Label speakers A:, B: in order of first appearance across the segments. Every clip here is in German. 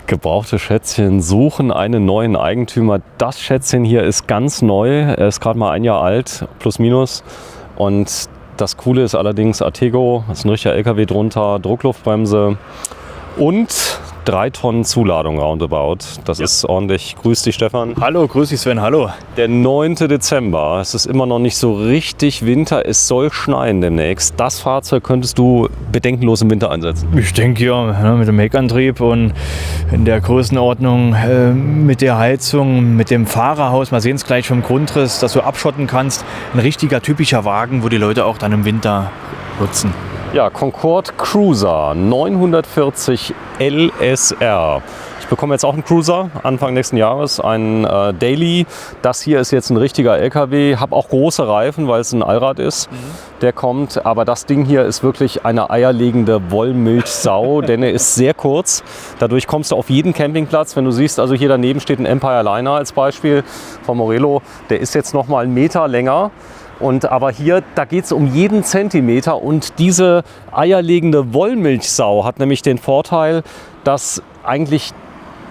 A: Gebrauchte Schätzchen suchen einen neuen Eigentümer. Das Schätzchen hier ist ganz neu. Er ist gerade mal 1 Jahr alt, plus minus. Und das Coole ist allerdings Artego. Das ist ein richtiger LKW drunter, Druckluftbremse und 3 Tonnen Zuladung roundabout. Das ist ordentlich. Grüß dich, Stefan.
B: Hallo, grüß dich, Sven, hallo.
A: Der 9. Dezember. Es ist immer noch nicht so richtig Winter. Es soll schneien demnächst. Das Fahrzeug könntest du bedenkenlos im Winter einsetzen.
B: Ich denke ja, mit dem Heckantrieb und in der Größenordnung mit der Heizung, mit dem Fahrerhaus, wir sehen es gleich vom Grundriss, dass du abschotten kannst. Ein richtiger, typischer Wagen, wo die Leute auch dann im Winter nutzen.
A: Ja, Concorde Cruiser 940 LSR. Ich bekomme jetzt auch einen Cruiser Anfang nächsten Jahres, einen Daily. Das hier ist jetzt ein richtiger LKW. Habe auch große Reifen, weil es ein Allrad ist. Der kommt, aber das Ding hier ist wirklich eine eierlegende Wollmilchsau, denn er ist sehr kurz. Dadurch kommst du auf jeden Campingplatz. Wenn du siehst, also hier daneben steht ein Empire Liner als Beispiel von Morello. Der ist jetzt noch mal 1 Meter länger. Aber hier, da geht es um jeden Zentimeter und diese eierlegende Wollmilchsau hat nämlich den Vorteil, dass eigentlich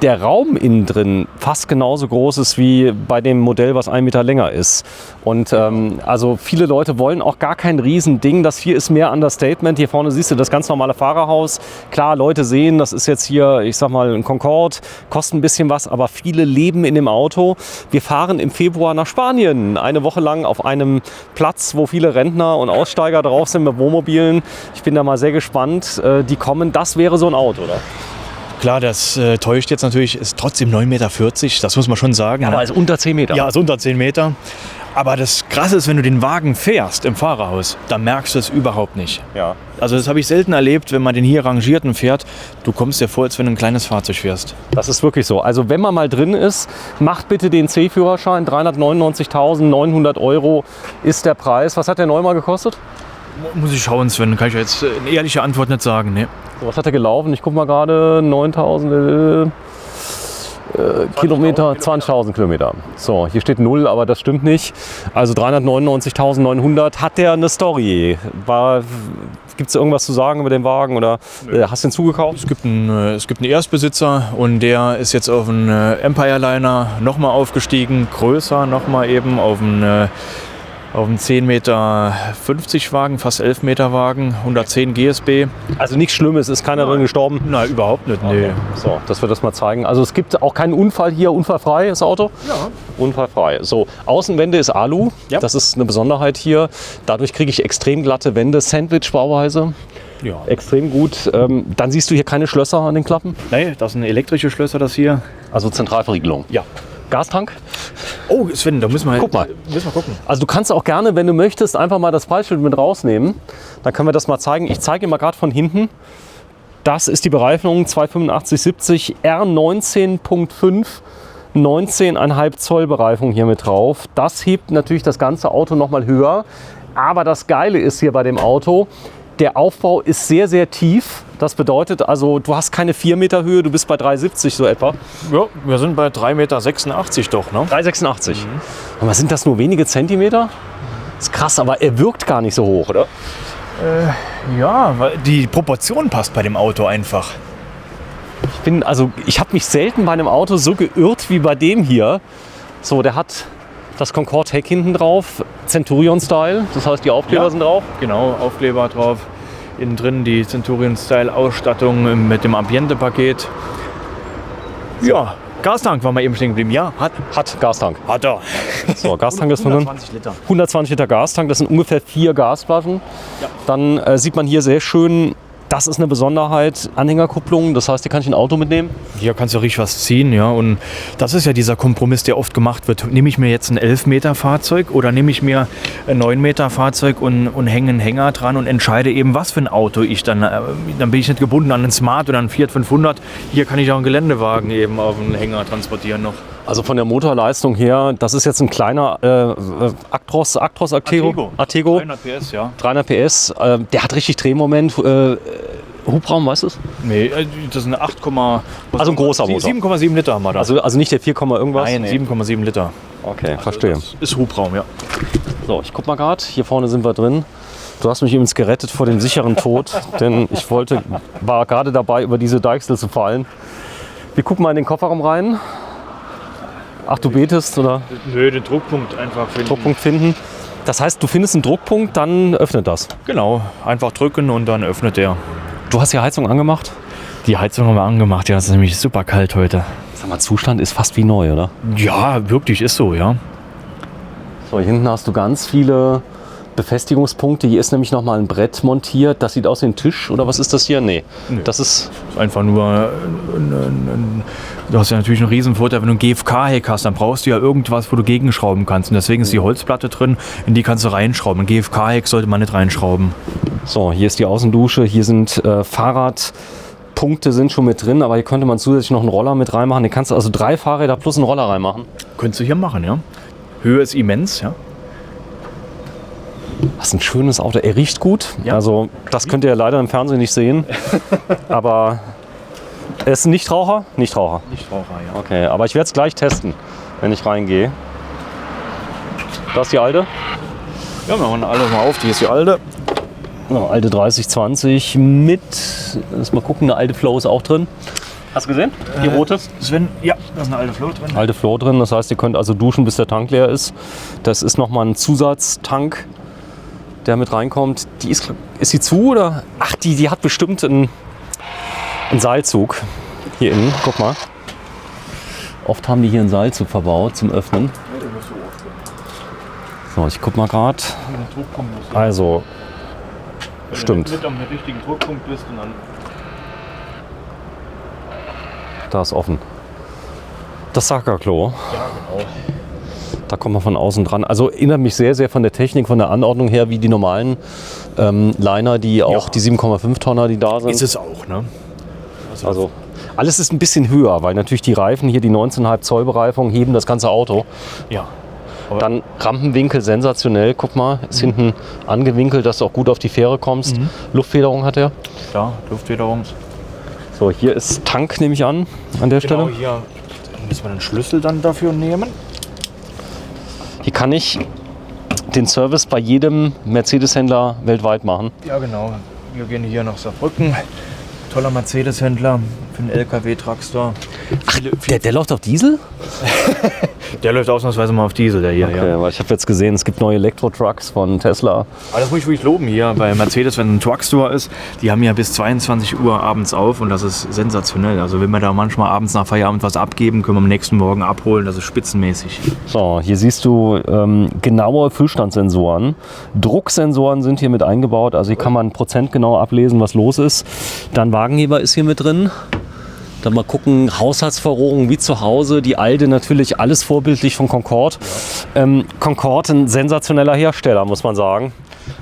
A: der Raum innen drin fast genauso groß ist wie bei dem Modell, was 1 Meter länger ist. Und also viele Leute wollen auch gar kein Riesending. Das hier ist mehr Understatement. Hier vorne siehst du das ganz normale Fahrerhaus. Klar, Leute sehen, das ist jetzt hier, ich sag mal, ein Concorde, kostet ein bisschen was, aber viele leben in dem Auto. Wir fahren im Februar nach Spanien, 1 Woche lang auf einem Platz, wo viele Rentner und Aussteiger drauf sind mit Wohnmobilen. Ich bin da mal sehr gespannt. Die kommen, das wäre so ein Auto, oder?
B: Klar, das täuscht jetzt natürlich, ist trotzdem 9,40 Meter, das muss man schon sagen.
A: Ja, aber ist unter 10 Meter.
B: Ja, ist unter 10 Meter. Aber das Krasse ist, wenn du den Wagen fährst im Fahrerhaus, dann merkst du es überhaupt nicht.
A: Ja.
B: Also das habe ich selten erlebt, wenn man den hier rangiert und fährt. Du kommst dir vor, als wenn du ein kleines Fahrzeug fährst.
A: Das ist wirklich so. Also wenn man mal drin ist, macht bitte den C-Führerschein. 399.900 € ist der Preis. Was hat der neu mal gekostet?
B: Muss ich schauen, Sven, kann ich jetzt eine ehrliche Antwort nicht sagen. Nee.
A: So, was hat er gelaufen? Ich gucke mal gerade, 9.000 Kilometer, 20.000 Kilometer. So, hier steht 0, aber das stimmt nicht. Also 399.900. Hat der eine Story? Gibt es irgendwas zu sagen über den Wagen oder hast du den zugekauft?
B: Es gibt einen Erstbesitzer und der ist jetzt auf einen Empire Liner nochmal aufgestiegen, größer nochmal eben auf einen 10,50 Meter Wagen, fast 11 Meter Wagen, 110 GSB.
A: Also nichts Schlimmes, ist keiner drin gestorben?
B: Nein, überhaupt nicht. Nee.
A: Okay. So, dass wir das mal zeigen. Also es gibt auch keinen Unfall hier, unfallfrei das Auto?
B: Ja.
A: Unfallfrei. So, Außenwände ist Alu, ja. Das ist eine Besonderheit hier. Dadurch kriege ich extrem glatte Wände, Sandwich-Bauweise. Ja. Extrem gut. Dann siehst du hier keine Schlösser an den Klappen?
B: Nein, das sind elektrische Schlösser, das hier.
A: Also Zentralverriegelung?
B: Ja.
A: Gastank?
B: Oh, Sven, da müssen wir
A: gucken. Also du kannst auch gerne, wenn du möchtest, einfach mal das Preisschild mit rausnehmen. Dann können wir das mal zeigen. Ich zeige dir mal gerade von hinten. Das ist die Bereifung 285/70 R19.5. 19,5 Zoll Bereifung hier mit drauf. Das hebt natürlich das ganze Auto noch mal höher. Aber das Geile ist hier bei dem Auto, der Aufbau ist sehr, sehr tief. Das bedeutet also, du hast keine 4 Meter Höhe, du bist bei 3,70 so etwa.
B: Ja, wir sind bei 3,86 Meter doch, ne?
A: 3,86. Aber sind das nur wenige Zentimeter? Das ist krass, aber er wirkt gar nicht so hoch, oder?
B: Ja, weil die Proportion passt bei dem Auto einfach.
A: Ich habe mich selten bei einem Auto so geirrt wie bei dem hier. So, der hat das Concorde Heck hinten drauf, Centurion-Style, das heißt die Aufkleber sind drauf.
B: Genau, Aufkleber drauf. Innen drin die Centurion-Style-Ausstattung mit dem Ambiente-Paket. Ja, Gastank war mal eben stehen geblieben. Ja,
A: hat Gastank.
B: Hat er.
A: So, Gastank ist
B: 120 Liter.
A: 120 Liter Gastank, das sind ungefähr 4 Gasflaschen. Ja. Dann sieht man hier sehr schön, das ist eine Besonderheit, Anhängerkupplung, das heißt, hier kann ich ein Auto mitnehmen.
B: Hier kannst du richtig was ziehen, ja. Und das ist ja dieser Kompromiss, der oft gemacht wird. Nehme ich mir jetzt ein 11 Meter Fahrzeug oder nehme ich mir ein 9 Meter Fahrzeug und hänge einen Hänger dran und entscheide eben, was für ein Auto ich dann bin ich nicht gebunden an einen Smart oder einen Fiat 500. Hier kann ich auch einen Geländewagen eben auf einen Hänger transportieren noch.
A: Also von der Motorleistung her, das ist jetzt ein kleiner Actros Artego.
B: 300 PS, ja.
A: 300 PS, der hat richtig Drehmoment. Hubraum, weißt du es?
B: Nee, das ist eine 8,
A: also ein großer Motor.
B: 7,7 Liter haben wir da.
A: Also nicht der 4, irgendwas?
B: Nein, 7,7 Liter.
A: Okay,
B: also
A: verstehe.
B: Das ist Hubraum, ja.
A: So, ich guck mal gerade, hier vorne sind wir drin. Du hast mich übrigens gerettet vor dem sicheren Tod, denn ich war gerade dabei, über diese Deichsel zu fallen. Wir gucken mal in den Kofferraum rein. Ach, du betest, oder?
B: Nö, den Druckpunkt einfach finden.
A: Druckpunkt finden. Das heißt, du findest einen Druckpunkt, dann öffnet das.
B: Genau, einfach drücken und dann öffnet der.
A: Du hast die Heizung angemacht?
B: Die Heizung haben wir angemacht, ja, es ist nämlich super kalt heute.
A: Sag mal, Zustand ist fast wie neu, oder?
B: Ja, wirklich, ist so, ja.
A: So, hier hinten hast du ganz viele Befestigungspunkte. Hier ist nämlich nochmal ein Brett montiert. Das sieht aus wie ein Tisch, oder was ist das hier? Nee, das ist...
B: Einfach nur, du hast ja natürlich einen riesen Vorteil, wenn du ein GFK-Heck hast, dann brauchst du ja irgendwas, wo du gegenschrauben kannst. Und deswegen ist die Holzplatte drin, in die kannst du reinschrauben. Ein GFK-Heck sollte man nicht reinschrauben.
A: So, hier ist die Außendusche, hier sind Fahrradpunkte sind schon mit drin, aber hier könnte man zusätzlich noch einen Roller mit reinmachen. Den kannst du also 3 Fahrräder plus einen Roller reinmachen.
B: Könntest du hier machen, ja. Höhe ist immens, ja.
A: Das ist ein schönes Auto. Er riecht gut.
B: Ja.
A: Also das könnt ihr leider im Fernsehen nicht sehen. Aber er ist ein Nichtraucher? Nichtraucher.
B: Nichtraucher, ja.
A: Okay, aber ich werde es gleich testen, wenn ich reingehe. Das ist die alte?
B: Ja, wir machen alle mal auf. Die ist die alte.
A: Ja, alte 3020 mit, lass mal gucken, eine alte Flow ist auch drin. Hast du gesehen? Die rote?
B: Sven, ja, da ist eine alte Flow drin.
A: Alte Flow drin, das heißt, ihr könnt also duschen, bis der Tank leer ist. Das ist nochmal ein Zusatztank, der mit reinkommt. Die ist die zu oder? Ach, die hat bestimmt einen Seilzug hier innen. Guck mal. Oft haben die hier einen Seilzug verbaut zum Öffnen. So, ich guck mal gerade. Also, stimmt.
B: Wenn du mit am richtigen Druckpunkt bist und dann...
A: Da ist offen. Das Saka-Klo.
B: Ja, genau.
A: Da kommt man von außen dran. Also erinnert mich sehr, sehr von der Technik, von der Anordnung her, wie die normalen Liner, die auch die 7,5 Tonner, die da sind.
B: Ist es auch, ne?
A: Also alles ist ein bisschen höher, weil natürlich die Reifen hier, die 19,5 Zoll Bereifung, heben das ganze Auto.
B: Ja.
A: Dann Rampenwinkel sensationell. Guck mal, ist hinten angewinkelt, dass du auch gut auf die Fähre kommst. Luftfederung hat er.
B: Ja, Luftfederung.
A: So, hier ist Tank, nehme ich an der Stelle.
B: Genau, hier müssen wir den Schlüssel dann dafür nehmen.
A: Hier kann ich den Service bei jedem Mercedes-Händler weltweit machen.
B: Ja, genau. Wir gehen hier nach Saarbrücken. Toller Mercedes-Händler für den LKW-Truckstore.
A: Ach, der läuft auf Diesel?
B: Der läuft ausnahmsweise mal auf Diesel, der hier.
A: Okay,
B: Ja.
A: weil ich habe jetzt gesehen, es gibt neue Elektro-Trucks von Tesla.
B: Aber das muss ich wirklich loben hier bei Mercedes, wenn ein Truckstore ist. Die haben ja bis 22 Uhr abends auf und das ist sensationell. Also wenn wir da manchmal abends nach Feierabend was abgeben, können wir am nächsten Morgen abholen. Das ist spitzenmäßig.
A: So, hier siehst du genaue Füllstandssensoren. Drucksensoren sind hier mit eingebaut, also hier kann man prozentgenau ablesen, was los ist. Dann Wagenheber ist hier mit drin. Dann mal gucken, Haushaltsverrohrung wie zu Hause. Die alte natürlich alles vorbildlich von Concorde. Concorde, ein sensationeller Hersteller, muss man sagen.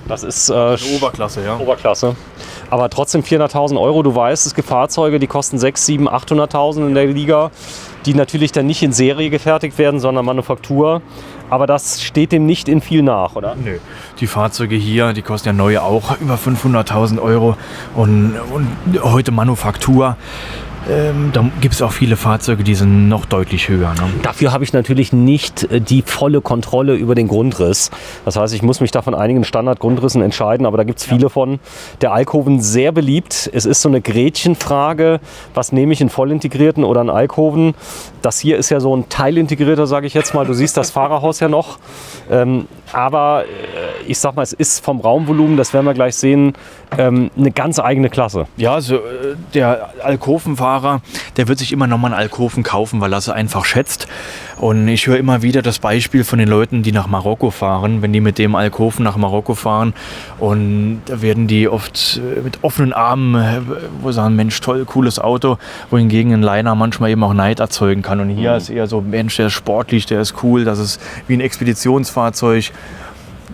A: Das ist
B: Oberklasse, ja.
A: Oberklasse. Aber trotzdem 400.000 Euro. Du weißt, es gibt Fahrzeuge, die kosten 6, 7, 800.000 in der Liga, die natürlich dann nicht in Serie gefertigt werden, sondern Manufaktur. Aber das steht dem nicht in viel nach, oder?
B: Nö. Die Fahrzeuge hier, die kosten ja neu auch über 500.000 Euro und heute Manufaktur. Da gibt es auch viele Fahrzeuge, die sind noch deutlich höher. Ne?
A: Dafür habe ich natürlich nicht die volle Kontrolle über den Grundriss. Das heißt, ich muss mich da von einigen Standardgrundrissen entscheiden, aber da gibt es viele von. Der Alkoven sehr beliebt. Es ist so eine Gretchenfrage, was nehme ich, einen vollintegrierten oder einen Alkoven? Das hier ist ja so ein teilintegrierter, sage ich jetzt mal. Du siehst das Fahrerhaus ja noch. Aber ich sag mal, es ist vom Raumvolumen, das werden wir gleich sehen, eine ganz eigene Klasse.
B: Ja, also der Alkovenfahrer, der wird sich immer nochmal einen Alkoven kaufen, weil er es einfach schätzt. Und ich höre immer wieder das Beispiel von den Leuten, die nach Marokko fahren, wenn die mit dem Alkoven nach Marokko fahren. Und da werden die oft mit offenen Armen, wo sie sagen, Mensch, toll, cooles Auto, wohingegen ein Liner manchmal eben auch Neid erzeugen kann. Und hier ist eher so, Mensch, der ist sportlich, der ist cool, das ist wie ein Expeditionsfahrzeug.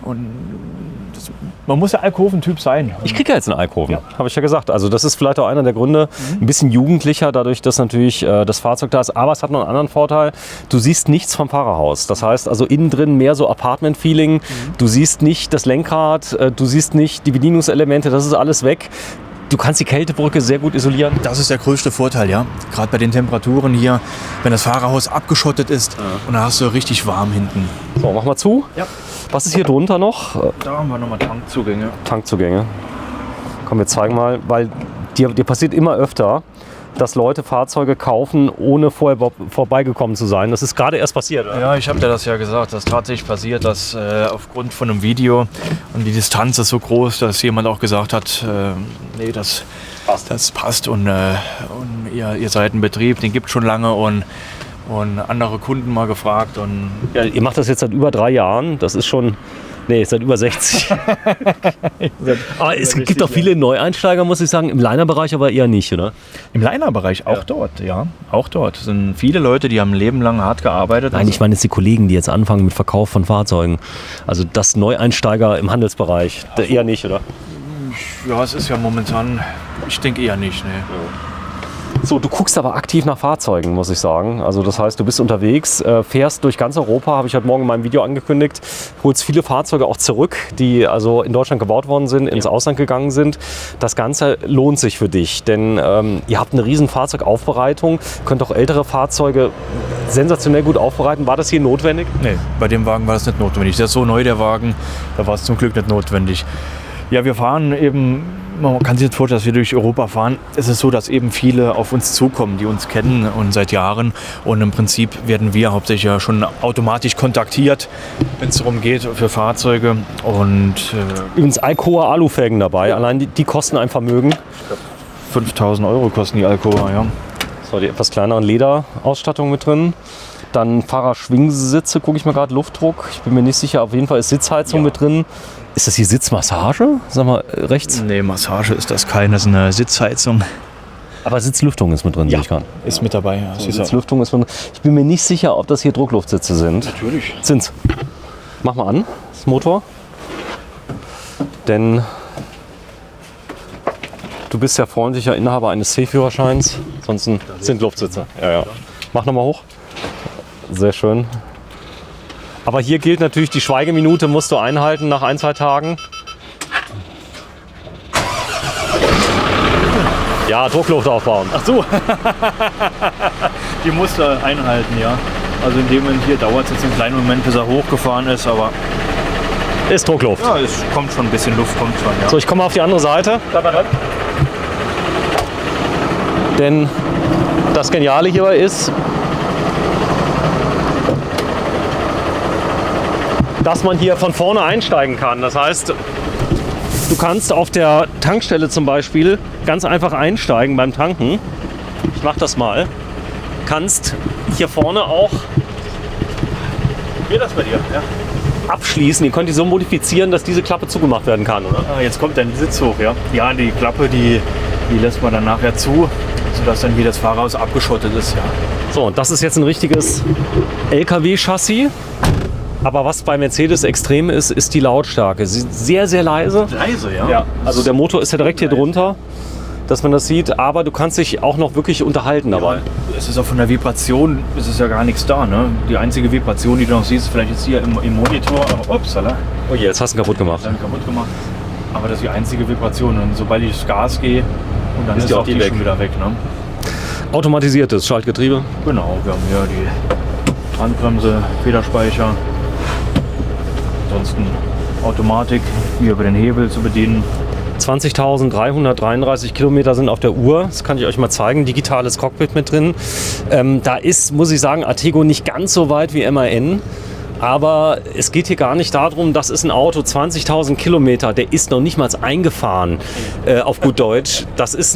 B: Und man muss ja Alkoven-Typ sein.
A: Ich kriege ja jetzt einen Alkoven, habe ich ja gesagt. Also das ist vielleicht auch einer der Gründe, ein bisschen jugendlicher, dadurch, dass natürlich das Fahrzeug da ist. Aber es hat noch einen anderen Vorteil, du siehst nichts vom Fahrerhaus. Das heißt also innen drin mehr so Apartment-Feeling. Du siehst nicht das Lenkrad, du siehst nicht die Bedienungselemente, das ist alles weg. Du kannst die Kältebrücke sehr gut isolieren.
B: Das ist der größte Vorteil, ja. Gerade bei den Temperaturen hier, wenn das Fahrerhaus abgeschottet ist und dann hast du richtig warm hinten.
A: So, mach mal zu.
B: Ja.
A: Was ist hier drunter noch?
B: Da haben wir nochmal Tankzugänge.
A: Tankzugänge. Komm, wir zeigen mal, weil dir passiert immer öfter, dass Leute Fahrzeuge kaufen, ohne vorher vorbeigekommen zu sein. Das ist gerade erst passiert, oder?
B: Ja, ich habe dir das ja gesagt, dass tatsächlich passiert, dass aufgrund von einem Video und die Distanz ist so groß, dass jemand auch gesagt hat, nee, das passt und ihr seid ein Betrieb, den gibt es schon lange und andere Kunden mal gefragt. Und
A: ja, ihr macht das jetzt seit über 3 Jahren, das ist schon... Nee, seit über 60. Aber es gibt auch viele Neueinsteiger, muss ich sagen, im Liner-Bereich aber eher nicht, oder?
B: Im Liner-Bereich auch dort, ja. Auch dort sind viele Leute, die haben ein Leben lang hart gearbeitet.
A: Nein, ich meine jetzt die Kollegen, die jetzt anfangen mit Verkauf von Fahrzeugen. Also das Neueinsteiger im Handelsbereich, eher nicht, oder?
B: Ja, es ist ja momentan, ich denke eher nicht, ne.
A: So, du guckst aber aktiv nach Fahrzeugen, muss ich sagen. Also das heißt, du bist unterwegs, fährst durch ganz Europa, habe ich heute Morgen in meinem Video angekündigt, holst viele Fahrzeuge auch zurück, die also in Deutschland gebaut worden sind, ins Ausland gegangen sind. Das Ganze lohnt sich für dich, denn ihr habt eine riesen Fahrzeugaufbereitung, könnt auch ältere Fahrzeuge sensationell gut aufbereiten. War das hier notwendig?
B: Nee, bei dem Wagen war das nicht notwendig. Der ist so neu, der Wagen, da war es zum Glück nicht notwendig. Ja, wir fahren eben, man kann sich nicht vorstellen, dass wir durch Europa fahren. Es ist so, dass eben viele auf uns zukommen, die uns kennen und seit Jahren. Und im Prinzip werden wir hauptsächlich ja schon automatisch kontaktiert, wenn es darum geht, für Fahrzeuge. Und
A: übrigens Alcoa Alufelgen dabei, allein die kosten ein Vermögen.
B: 5.000 € kosten die Alcoa, ja.
A: So, die etwas kleineren Lederausstattung mit drin. Dann Fahrerschwingsitze, gucke ich mal gerade, Luftdruck. Ich bin mir nicht sicher, auf jeden Fall ist Sitzheizung mit drin. Ist das hier Sitzmassage? Sag mal, rechts?
B: Nee, Massage ist das keine, das ist eine Sitzheizung.
A: Aber Sitzlüftung ist mit drin, sehe ich gerade.
B: Ist mit dabei. Ja.
A: So, Sitzlüftung ist mit drin. Ich bin mir nicht sicher, ob das hier Druckluftsitze sind.
B: Natürlich.
A: Sind's. Mach mal an, das Motor. Denn du bist ja freundlicher Inhaber eines C-Führerscheins. Sonst sind Luftsitze. Ja. Mach nochmal hoch. Sehr schön. Aber hier gilt natürlich, die Schweigeminute musst du einhalten nach 1-2 Tagen. Ja, Druckluft aufbauen.
B: Ach so. Die musst du einhalten, ja. Also in dem Moment hier dauert es jetzt einen kleinen Moment, bis er hochgefahren ist, aber...
A: Ist Druckluft.
B: Ja, es kommt schon ein bisschen Luft, kommt schon, ja.
A: So, ich komme auf die andere Seite. Denn das Geniale hierbei ist, dass man hier von vorne einsteigen kann. Das heißt, du kannst auf der Tankstelle zum Beispiel ganz einfach einsteigen beim Tanken. Ich mache das mal. Kannst hier vorne auch
B: das bei dir, ja.
A: abschließen. Ihr könnt die so modifizieren, dass diese Klappe zugemacht werden kann, oder?
B: Ah, jetzt kommt dein Sitz hoch, ja. Ja, die Klappe, die lässt man dann nachher zu, sodass dann hier das Fahrerhaus abgeschottet ist, ja.
A: So, und das ist jetzt ein richtiges LKW-Chassis. Aber was bei Mercedes extrem ist, ist die Lautstärke. Sie ist sehr, sehr leise.
B: Leise, ja?
A: Ja, also der Motor ist ja direkt hier drunter, dass man das sieht. Aber du kannst dich auch noch wirklich unterhalten dabei.
B: Ja, es ist auch von der Vibration, es ist ja gar nichts da, ne? Die einzige Vibration, die du noch siehst, vielleicht jetzt hier im Monitor. Aber, upsala.
A: Oh je, jetzt hast du ihn kaputt gemacht.
B: Aber das ist die einzige Vibration. Und sobald ich das Gas gehe, und dann ist auch die schon wieder weg, ne?
A: Automatisiertes Schaltgetriebe.
B: Genau, wir haben hier die Handbremse, Federspeicher. Ansonsten Automatik, hier über den Hebel zu bedienen.
A: 20.333 Kilometer sind auf der Uhr. Das kann ich euch mal zeigen. Digitales Cockpit mit drin. Da ist, muss ich sagen, Artego nicht ganz so weit wie MAN. Aber es geht hier gar nicht darum, das ist ein Auto, 20.000 Kilometer, der ist noch nicht mal eingefahren, auf gut Deutsch. Das ist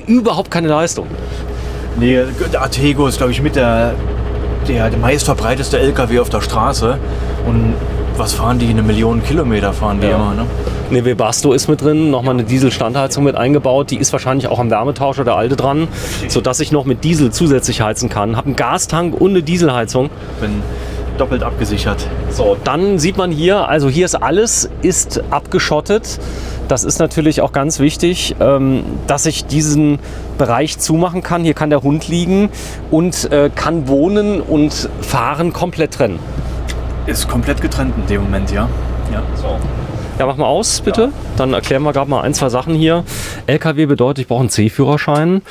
A: überhaupt keine Leistung.
B: Nee, der Artego ist, glaube ich, mit der meistverbreiteste LKW auf der Straße. Und was fahren die? 1 Million Kilometer fahren die immer, ne?
A: Eine Webasto ist mit drin, nochmal eine Dieselstandheizung mit eingebaut. Die ist wahrscheinlich auch am Wärmetauscher der alte dran, sodass ich noch mit Diesel zusätzlich heizen kann. Habe einen Gastank und eine Dieselheizung.
B: Bin doppelt abgesichert.
A: So, dann sieht man hier, also hier ist alles abgeschottet. Das ist natürlich auch ganz wichtig, dass ich diesen Bereich zumachen kann. Hier kann der Hund liegen und kann Wohnen und Fahren komplett trennen.
B: Ist komplett getrennt in dem Moment, ja.
A: So. Ja, mach mal aus, bitte. Ja. Dann erklären wir gerade mal 1, 2 Sachen hier. LKW bedeutet, ich brauche einen C-Führerschein.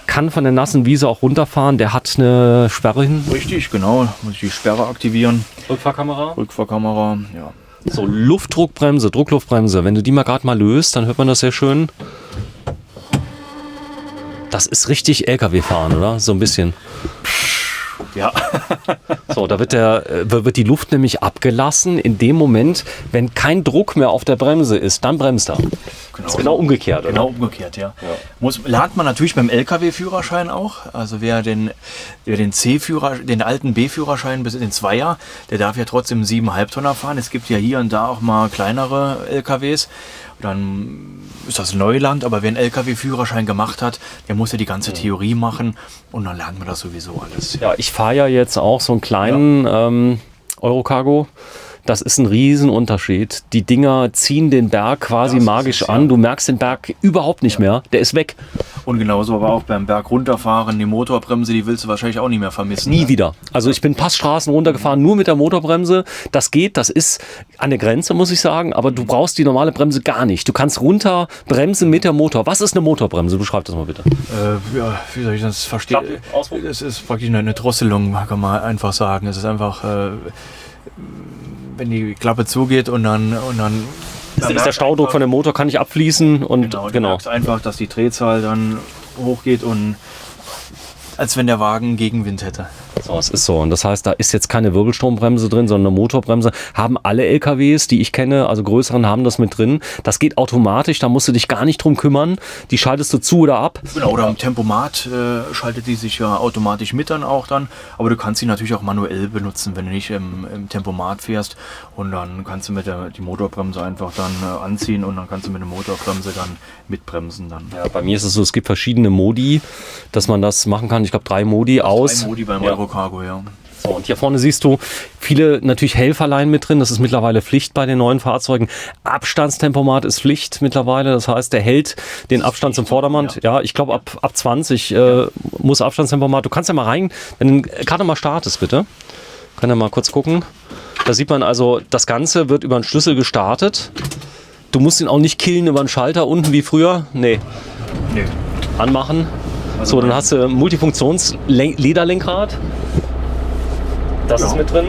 A: Kann von der nassen Wiese auch runterfahren. Der hat eine Sperre hin.
B: Richtig, genau. Muss ich die Sperre aktivieren.
A: Rückfahrkamera.
B: Ja.
A: So, Luftdruckbremse, Druckluftbremse. Wenn du die mal gerade mal löst, dann hört man das sehr schön. Das ist richtig LKW-Fahren, oder? So ein bisschen.
B: Ja.
A: So, da wird die Luft nämlich abgelassen in dem Moment, wenn kein Druck mehr auf der Bremse ist, dann bremst er. Das ist genau umgekehrt,
B: Genau
A: oder?
B: umgekehrt, ja. Lernt man natürlich beim LKW-Führerschein auch. Also wer den C-Führer, den alten B-Führerschein bis in den Zweier, der darf ja trotzdem 7,5 Tonner fahren. Es gibt ja hier und da auch mal kleinere LKWs. Dann ist das Neuland, aber wer einen LKW-Führerschein gemacht hat, der muss ja die ganze Theorie machen und dann lernt man das sowieso alles.
A: Ja, ich fahre ja jetzt auch so einen kleinen Eurocargo. Das ist ein Riesenunterschied. Die Dinger ziehen den Berg quasi magisch an. Du merkst den Berg überhaupt nicht mehr. Der ist weg.
B: Und genauso aber auch beim Berg runterfahren, die Motorbremse, die willst du wahrscheinlich auch nicht mehr vermissen.
A: Nie wieder. Also ich bin Passstraßen runtergefahren, nur mit der Motorbremse. Das geht, das ist an der Grenze, muss ich sagen. Aber du brauchst die normale Bremse gar nicht. Du kannst runterbremsen mit der Motor. Was ist eine Motorbremse? Beschreib das mal bitte.
B: Ja, wie soll ich das verstehen? Es ist praktisch eine Drosselung, kann man einfach sagen. Es ist einfach... wenn die Klappe zugeht und dann
A: ist der Staudruck von dem Motor kann nicht abfließen und
B: genau. Du merkst einfach, dass die Drehzahl dann hochgeht und als wenn der Wagen Gegenwind hätte.
A: So, es ist so. Und das heißt, da ist jetzt keine Wirbelstrombremse drin, sondern eine Motorbremse. Haben alle LKWs, die ich kenne, also größeren, haben das mit drin. Das geht automatisch, da musst du dich gar nicht drum kümmern. Die schaltest du zu oder ab.
B: Genau, oder im Tempomat schaltet die sich ja automatisch mit dann auch dann. Aber du kannst sie natürlich auch manuell benutzen, wenn du nicht im Tempomat fährst. Und dann kannst du die Motorbremse einfach dann anziehen und dann kannst du mit der Motorbremse dann mitbremsen dann.
A: Ja, bei mir ist es so, es gibt verschiedene Modi, dass man das machen kann. Ich glaube 3 Modi aus.
B: 3 Modi beim Eurocargo, ja.
A: So, und hier vorne siehst du viele natürlich Helferlein mit drin. Das ist mittlerweile Pflicht bei den neuen Fahrzeugen. Abstandstempomat ist Pflicht mittlerweile. Das heißt, der hält den Abstand zum Vordermann. Ja, ich glaube ab 20 muss Abstandstempomat. Du kannst ja mal rein, wenn du gerade mal startest, bitte. Können wir mal kurz gucken. Da sieht man also, das Ganze wird über einen Schlüssel gestartet. Du musst ihn auch nicht killen über einen Schalter unten wie früher. Nee. Anmachen. So, dann hast du Multifunktions-Lederlenkrad. Das ist mit drin.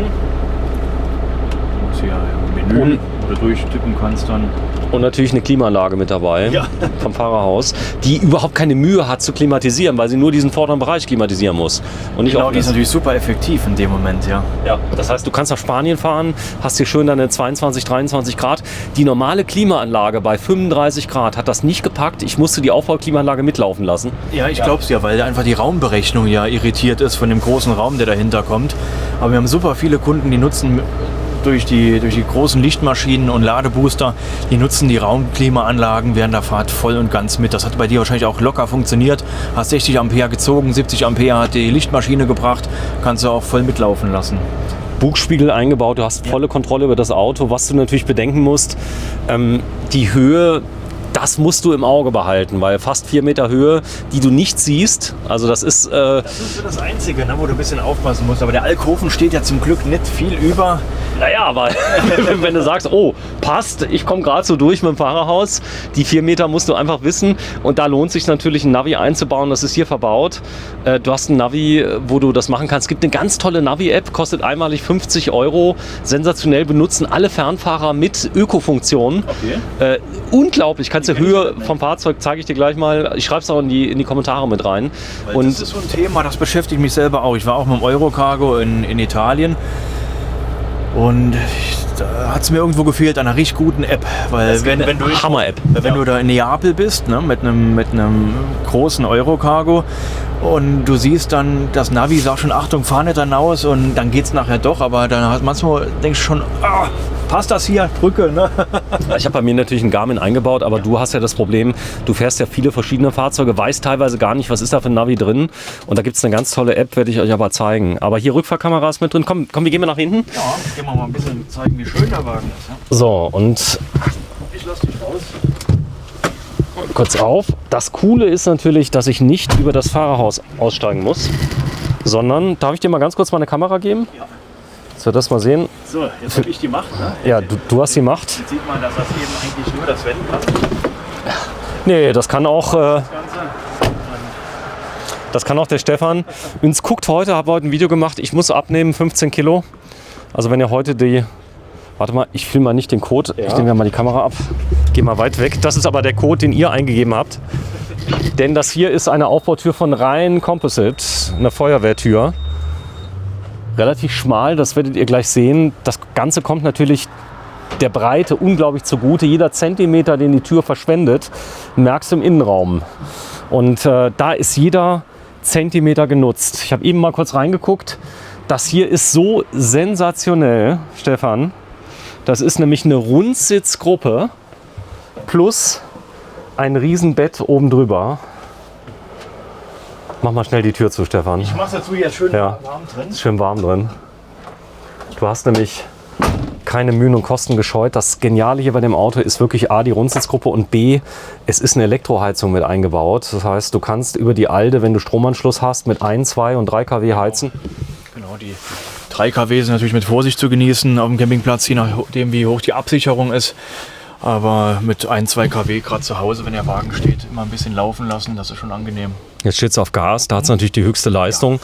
B: Du musst hier Menü oder durchtippen kannst dann.
A: Und natürlich eine Klimaanlage mit dabei vom Fahrerhaus, die überhaupt keine Mühe hat zu klimatisieren, weil sie nur diesen vorderen Bereich klimatisieren muss. Und nicht
B: genau, die ist natürlich super effektiv in dem Moment, ja.
A: Ja, das heißt, du kannst nach Spanien fahren, hast hier schön deine 22, 23 Grad. Die normale Klimaanlage bei 35 Grad hat das nicht gepackt. Ich musste die Aufbauklimaanlage mitlaufen lassen.
B: Ja, ich glaube es ja, weil einfach die Raumberechnung ja irritiert ist von dem großen Raum, der dahinter kommt. Aber wir haben super viele Kunden, die nutzen durch die großen Lichtmaschinen und Ladebooster, die nutzen die Raumklimaanlagen während der Fahrt voll und ganz mit. Das hat bei dir wahrscheinlich auch locker funktioniert. Hast 60 Ampere gezogen, 70 Ampere hat die Lichtmaschine gebracht, kannst du auch voll mitlaufen lassen.
A: Bugspiegel eingebaut, du hast volle Kontrolle über das Auto. Was du natürlich bedenken musst, die Höhe, das musst du im Auge behalten, weil fast 4 Meter Höhe, die du nicht siehst, also das ist... das
B: ist so das Einzige, wo du ein bisschen aufpassen musst, aber der Alkoven steht ja zum Glück nicht viel über.
A: Naja, aber wenn du sagst, oh, passt, ich komme gerade so durch mit dem Fahrerhaus, die 4 Meter musst du einfach wissen und da lohnt sich natürlich ein Navi einzubauen, das ist hier verbaut. Du hast ein Navi, wo du das machen kannst. Es gibt eine ganz tolle Navi-App, kostet einmalig 50 €, sensationell, benutzen alle Fernfahrer mit Ökofunktionen. Okay. Unglaublich, kannst du Höhe vom Fahrzeug, zeige ich dir gleich mal, ich schreibe es auch in die Kommentare mit rein.
B: Und das ist so ein Thema, das beschäftigt mich selber auch. Ich war auch mit dem Eurocargo in Italien. Und da hat es mir irgendwo gefehlt an einer richtig guten App, weil wenn du
A: Hammer-App.
B: Wenn du da in Neapel bist, ne, mit einem großen Eurocargo und du siehst dann, das Navi sagt schon, Achtung, fahr nicht dann aus und dann geht's nachher doch, aber dann manchmal denkst du schon, passt das hier, drücke, ne?
A: Ich habe bei mir natürlich einen Garmin eingebaut, aber du hast ja das Problem, du fährst ja viele verschiedene Fahrzeuge, weißt teilweise gar nicht, was ist da für ein Navi drin. Und da gibt es eine ganz tolle App, werde ich euch aber zeigen. Aber hier Rückfahrkamera ist mit drin. Komm, wir gehen nach hinten.
B: Ja, gehen wir mal ein bisschen zeigen, wie schön der Wagen ist. Ja?
A: So, und
B: ich lass dich raus.
A: Kurz auf. Das Coole ist natürlich, dass ich nicht über das Fahrerhaus aussteigen muss, sondern, darf ich dir mal ganz kurz meine Kamera geben?
B: Ja.
A: So, das mal sehen.
B: So, jetzt habe ich die Macht, ne?
A: Ja, du hast die Macht.
B: Jetzt sieht man, dass das eben eigentlich nur das Sven kann.
A: Nee, das kann auch... Das kann auch der Stefan. Uns guckt heute, habe heute ein Video gemacht, ich muss abnehmen, 15 Kilo. Also wenn ihr heute die... Warte mal, ich filme mal nicht den Code. Ja. Ich nehme ja mal die Kamera ab. Geh mal weit weg. Das ist aber der Code, den ihr eingegeben habt. Denn das hier ist eine Aufbautür von Rhein Composite, eine Feuerwehrtür. Relativ schmal, das werdet ihr gleich sehen. Das Ganze kommt natürlich der Breite unglaublich zugute. Jeder Zentimeter, den die Tür verschwendet, merkst du im Innenraum. Und da ist jeder Zentimeter genutzt. Ich habe eben mal kurz reingeguckt. Das hier ist so sensationell, Stefan. Das ist nämlich eine Rundsitzgruppe plus ein Riesenbett oben drüber. Mach mal schnell die Tür zu, Stefan.
B: Ich mach's dazu jetzt schön warm drin.
A: Ist schön warm drin. Du hast nämlich keine Mühen und Kosten gescheut. Das Geniale hier bei dem Auto ist wirklich A, die Rundsitzgruppe und B, es ist eine Elektroheizung mit eingebaut. Das heißt, du kannst über die Alde, wenn du Stromanschluss hast, mit 1, 2 und 3 kW heizen.
B: Genau, die 3 kW sind natürlich mit Vorsicht zu genießen auf dem Campingplatz, je nachdem wie hoch die Absicherung ist. Aber mit 1, 2 kW gerade zu Hause, wenn der Wagen steht, immer ein bisschen laufen lassen, das ist schon angenehm.
A: Jetzt steht es auf Gas, da hat es natürlich die höchste Leistung.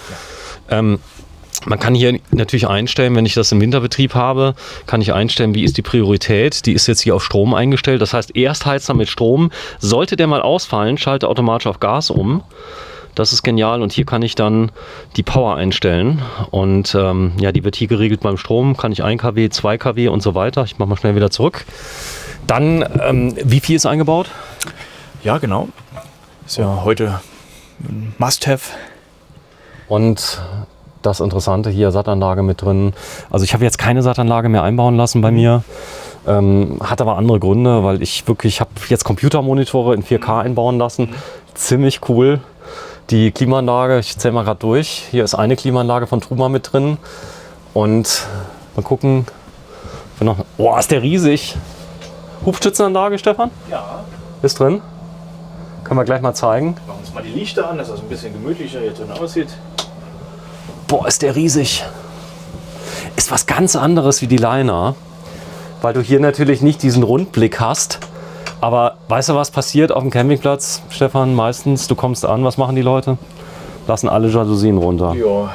A: Man kann hier natürlich einstellen, wenn ich das im Winterbetrieb habe, kann ich einstellen, wie ist die Priorität. Die ist jetzt hier auf Strom eingestellt. Das heißt, erst heizt er mit Strom. Sollte der mal ausfallen, schalte automatisch auf Gas um. Das ist genial und hier kann ich dann die Power einstellen. Und ja, die wird hier geregelt beim Strom. Kann ich 1 kW, 2 kW und so weiter. Ich mache mal schnell wieder zurück. Dann, wie viel ist eingebaut?
B: Ja, genau. Ist ja heute ein Must-Have.
A: Und das Interessante hier, Sattanlage mit drin. Also ich habe jetzt keine Sattanlage mehr einbauen lassen bei mir. Hat aber andere Gründe, weil ich habe jetzt Computermonitore in 4K einbauen lassen. Ziemlich cool. Die Klimaanlage, ich zähle mal gerade durch. Hier ist eine Klimaanlage von Truma mit drin. Und mal gucken. Oh, ist der riesig. Hubstützenanlage, Stefan?
B: Ja.
A: Ist drin. Können wir gleich mal zeigen.
B: Machen wir uns mal die Lichter an, dass das ein bisschen gemütlicher hier drin aussieht.
A: Boah, ist der riesig. Ist was ganz anderes wie die Liner, weil du hier natürlich nicht diesen Rundblick hast. Aber weißt du, was passiert auf dem Campingplatz, Stefan? Meistens, du kommst an, was machen die Leute? Lassen alle Jalousien runter.
B: Ja, aber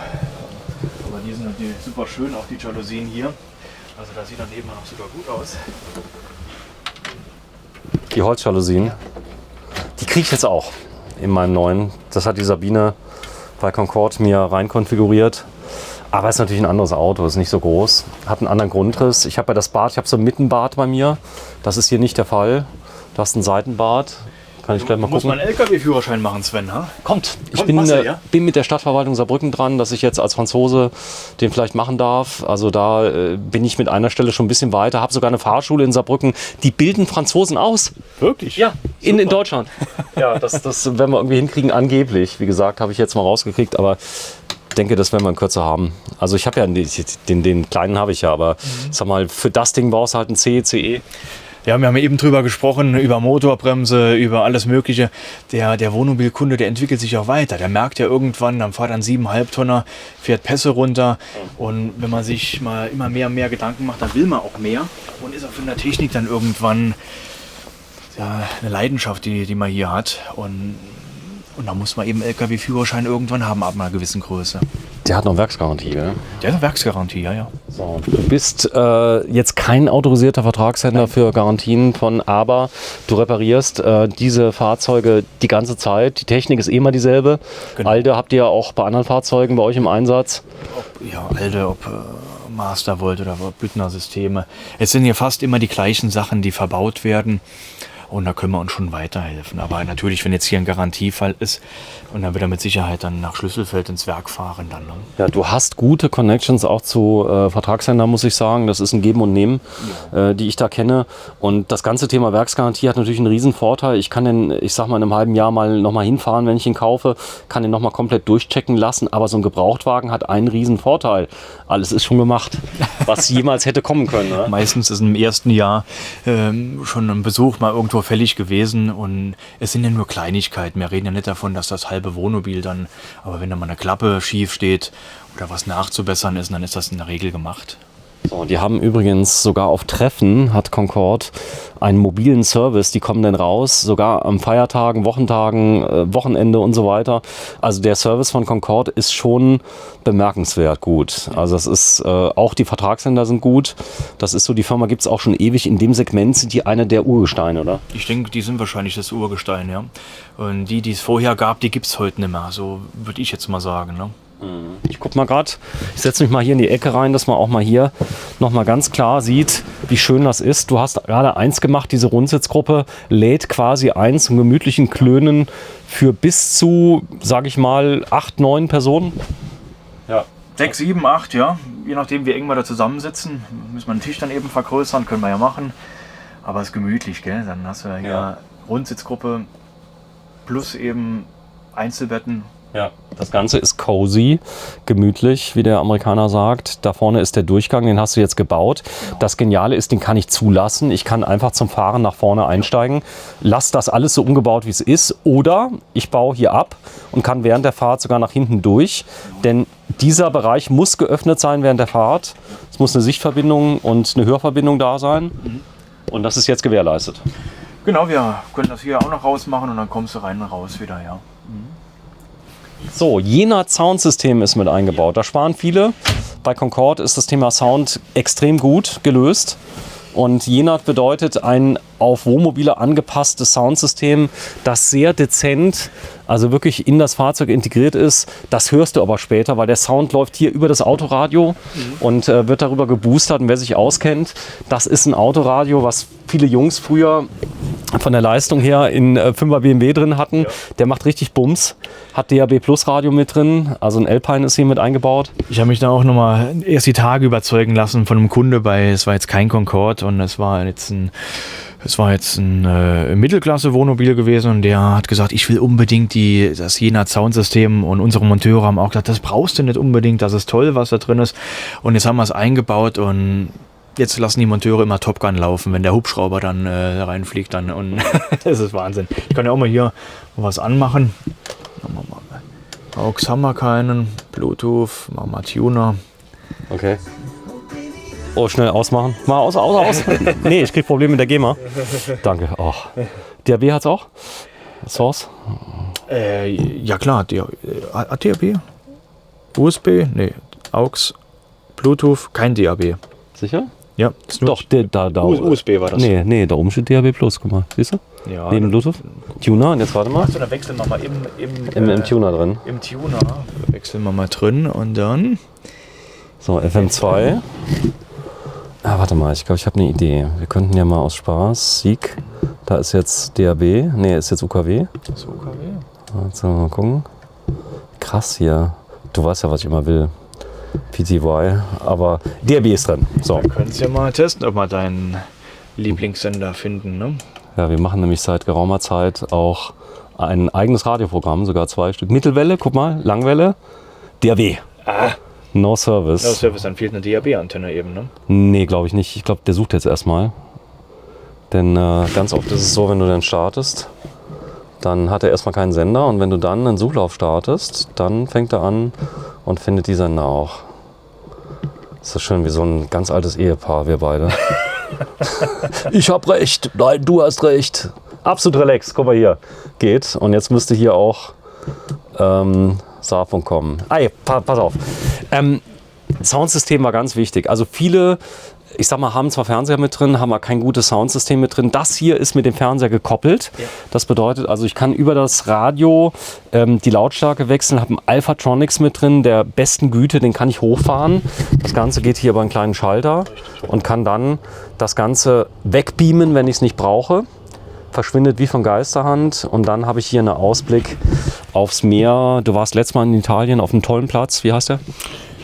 B: die sind natürlich super schön, auch die Jalousien hier. Also das sieht daneben auch super gut aus.
A: Die Holzjalousien, die kriege ich jetzt auch in meinem neuen. Das hat die Sabine bei Concorde mir rein konfiguriert. Aber es ist natürlich ein anderes Auto, ist nicht so groß. Hat einen anderen Grundriss. Ich habe ja das Bad, ich habe so ein Mittenbad bei mir. Das ist hier nicht der Fall. Du hast ein Seitenbad. Kann ich gleich mal gucken.
B: Muss man einen LKW-Führerschein machen, Sven, ha?
A: Kommt. Ich bin mit der Stadtverwaltung Saarbrücken dran, dass ich jetzt als Franzose den vielleicht machen darf. Also da bin ich mit einer Stelle schon ein bisschen weiter. Habe sogar eine Fahrschule in Saarbrücken. Die bilden Franzosen aus.
B: Wirklich?
A: Ja, in Deutschland. Ja, das werden wir irgendwie hinkriegen, angeblich. Wie gesagt, habe ich jetzt mal rausgekriegt, aber ich denke, das werden wir in Kürze haben. Also ich habe ja den kleinen habe ich ja, aber sag mal, für das Ding brauchst du halt ein CE.
B: Ja, wir haben eben drüber gesprochen, über Motorbremse, über alles Mögliche. Der Wohnmobilkunde, der entwickelt sich auch weiter. Der merkt ja irgendwann, dann fährt ein 7,5 Tonner, fährt Pässe runter. Und wenn man sich mal immer mehr und mehr Gedanken macht, dann will man auch mehr. Und ist auch von der Technik dann irgendwann ja, eine Leidenschaft, die man hier hat. Und da muss man eben LKW-Führerschein irgendwann haben, ab einer gewissen Größe.
A: Der hat noch Werksgarantie, gell?
B: Der hat eine Werksgarantie, ja.
A: So, du bist jetzt kein autorisierter Vertragshändler für Garantien aber du reparierst diese Fahrzeuge die ganze Zeit. Die Technik ist immer dieselbe.
B: Genau.
A: Alde habt ihr auch bei anderen Fahrzeugen bei euch im Einsatz?
B: Alde, ob Mastervolt oder Büttner Systeme. Es sind ja fast immer die gleichen Sachen, die verbaut werden. Und da können wir uns schon weiterhelfen. Aber natürlich, wenn jetzt hier ein Garantiefall ist, und dann wird er mit Sicherheit dann nach Schlüsselfeld ins Werk fahren. Dann, ne?
A: Ja, du hast gute Connections auch zu Vertragshändlern, muss ich sagen. Das ist ein Geben und Nehmen, die ich da kenne. Und das ganze Thema Werksgarantie hat natürlich einen riesen Vorteil. Ich kann den, ich sag mal, in einem halben Jahr mal nochmal hinfahren, wenn ich ihn kaufe, kann den nochmal komplett durchchecken lassen. Aber so ein Gebrauchtwagen hat einen riesen Vorteil. Alles ist schon gemacht, was jemals hätte kommen können. Ne?
B: Meistens ist im ersten Jahr schon ein Besuch mal irgendwo fällig gewesen. Und es sind ja nur Kleinigkeiten. Wir reden ja nicht davon, dass das halbe Wohnmobil dann, aber wenn da mal eine Klappe schief steht oder was nachzubessern ist, dann ist das in der Regel gemacht.
A: So, die haben übrigens sogar auf Treffen, hat Concorde einen mobilen Service, die kommen dann raus, sogar an Feiertagen, Wochentagen, Wochenende und so weiter. Also der Service von Concorde ist schon bemerkenswert gut. Also das ist, auch die Vertragshändler sind gut. Das ist so, die Firma gibt es auch schon ewig. In dem Segment sind die eine der Urgesteine, oder?
B: Ich denke, die sind wahrscheinlich das Urgestein, ja. Und die es vorher gab, die gibt es heute nicht mehr. So würde ich jetzt mal sagen, ne?
A: Ich guck mal gerade, ich setze mich mal hier in die Ecke rein, dass man auch mal hier nochmal ganz klar sieht, wie schön das ist. Du hast gerade eins gemacht, diese Rundsitzgruppe lädt quasi ein zum gemütlichen Klönen für bis zu, sage ich mal, 8, 9 Personen.
B: Ja. 6, 7, 8, ja. Je nachdem, wie eng wir da zusammensitzen, müssen wir den Tisch dann eben vergrößern, können wir ja machen. Aber es ist gemütlich, gell? Dann hast du ja hier Rundsitzgruppe plus eben Einzelbetten.
A: Ja, das Ganze ist cozy, gemütlich, wie der Amerikaner sagt. Da vorne ist der Durchgang, den hast du jetzt gebaut. Das Geniale ist, den kann ich zulassen. Ich kann einfach zum Fahren nach vorne einsteigen. Lass das alles so umgebaut, wie es ist. Oder ich baue hier ab und kann während der Fahrt sogar nach hinten durch. Denn dieser Bereich muss geöffnet sein während der Fahrt. Es muss eine Sichtverbindung und eine Hörverbindung da sein. Und das ist jetzt gewährleistet.
B: Genau, wir können das hier auch noch rausmachen und dann kommst du rein und raus wieder, ja.
A: So, Jenat Soundsystem ist mit eingebaut. Da sparen viele. Bei Concorde ist das Thema Sound extrem gut gelöst. Und Jenat bedeutet ein auf Wohnmobile angepasstes Soundsystem, das sehr dezent, also wirklich in das Fahrzeug integriert ist. Das hörst du aber später, weil der Sound läuft hier über das Autoradio und wird darüber geboostert. Und wer sich auskennt, das ist ein Autoradio, was viele Jungs früher von der Leistung her in 5er BMW drin hatten. Ja. Der macht richtig Bums, hat DAB Plus Radio mit drin, also ein Alpine ist hier mit eingebaut.
B: Ich habe mich da auch nochmal erst die Tage überzeugen lassen von einem Kunde es war jetzt kein Concorde und es war jetzt ein Mittelklasse-Wohnmobil gewesen und der hat gesagt, ich will unbedingt das Jenat Soundsystem und unsere Monteure haben auch gesagt, das brauchst du nicht unbedingt, das ist toll, was da drin ist. Und jetzt haben wir es eingebaut und jetzt lassen die Monteure immer Top Gun laufen, wenn der Hubschrauber dann reinfliegt. Dann, und das ist Wahnsinn. Ich kann ja auch mal hier was anmachen. AUX haben wir keinen, Bluetooth, machen wir Tuner.
A: Okay. Oh, schnell ausmachen. Mal aus. Nee, ich krieg Probleme mit der GEMA. Danke. Oh. DAB hat's auch? Source?
B: Ja klar, hat DAB? USB? Nee. AUX, Bluetooth, kein DAB.
A: Sicher?
B: Ja.
A: Doch, da.
B: USB war das.
A: Nee, da oben steht DAB Plus, guck mal. Siehst du?
B: Ja.
A: Neben Bluetooth. Tuner, und jetzt warte mal.
B: Achso, dann wechseln wir mal
A: im Tuner drin.
B: Im Tuner wechseln wir mal drin und dann...
A: So, FM2. Warte mal, ich glaube, ich habe eine Idee. Wir könnten ja mal aus Spaß, Sieg, da ist jetzt DAB, ist jetzt UKW.
B: Das ist UKW?
A: Also, mal gucken. Krass hier. Du weißt ja, was ich immer will. PTY, aber DAB ist drin. So.
B: Wir können es ja mal testen, ob wir deinen Lieblingssender finden, ne?
A: Ja, wir machen nämlich seit geraumer Zeit auch ein eigenes Radioprogramm, sogar 2 Stück. Mittelwelle, guck mal, Langwelle, DAB. No Service.
B: No Service, dann fehlt eine DAB-Antenne eben, ne?
A: Nee, glaube ich nicht. Ich glaube, der sucht jetzt erstmal. Denn ganz oft ist es so, wenn du dann startest, dann hat er erstmal keinen Sender und wenn du dann einen Suchlauf startest, dann fängt er an und findet die Sender auch. Das ist so schön wie so ein ganz altes Ehepaar, wir beide. Ich hab recht, nein, du hast recht. Absolut relaxed, guck mal hier. Geht. Und jetzt müsste hier auch Saarfunk kommen. Pass auf. Soundsystem war ganz wichtig. Also viele, ich sag mal, haben zwar Fernseher mit drin, haben aber kein gutes Soundsystem mit drin. Das hier ist mit dem Fernseher gekoppelt. Ja. Das bedeutet, also ich kann über das Radio die Lautstärke wechseln, habe einen Alphatronics mit drin, der besten Güte, den kann ich hochfahren. Das Ganze geht hier über einen kleinen Schalter und kann dann das Ganze wegbeamen, wenn ich es nicht brauche. Verschwindet wie von Geisterhand und dann habe ich hier einen Ausblick aufs Meer. Du warst letztes Mal in Italien auf einem tollen Platz. Wie heißt der?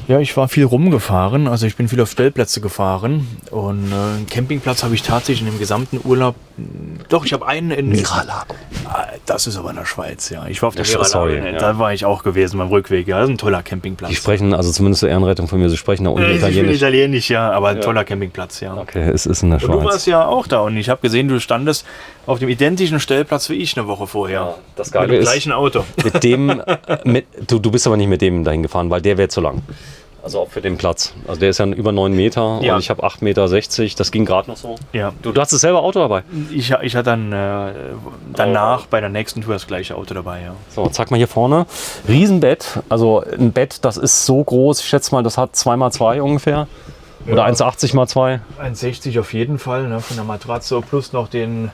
B: Ja, ich war viel rumgefahren, also ich bin viel auf Stellplätze gefahren und einen Campingplatz habe ich tatsächlich in dem gesamten Urlaub, doch, ich habe einen in...
A: Miralago.
B: Das ist aber in der Schweiz, ja. Ich war auf der Miralago, da war ich auch gewesen beim Rückweg, ja, das ist ein toller Campingplatz.
A: Die sprechen, also zumindest zur Ehrenrettung von mir, sie sprechen da unten Italienisch.
B: Italienisch, ja, aber ein toller Campingplatz, ja.
A: Okay, es ist in der Schweiz. Und
B: du warst ja auch da und ich habe gesehen, du standest auf dem identischen Stellplatz wie ich eine Woche vorher. Ja,
A: das Geile
B: mit dem gleichen Auto.
A: Mit dem, du bist aber nicht mit dem dahin gefahren, weil der wäre zu lang. Also auch für den Platz. Also der ist ja über 9 Meter
B: Ja.
A: und ich habe 8,60 Meter. Das ging gerade noch so.
B: Ja.
A: Du hast das selber Auto dabei?
B: Ich hatte dann danach bei der nächsten Tour das gleiche Auto dabei, ja.
A: So, zeig mal hier vorne. Riesenbett. Also ein Bett, das ist so groß. Ich schätze mal, das hat 2x2 ungefähr. Oder 1,80x2.
B: 1,60 auf jeden Fall, ne, von der Matratze plus noch den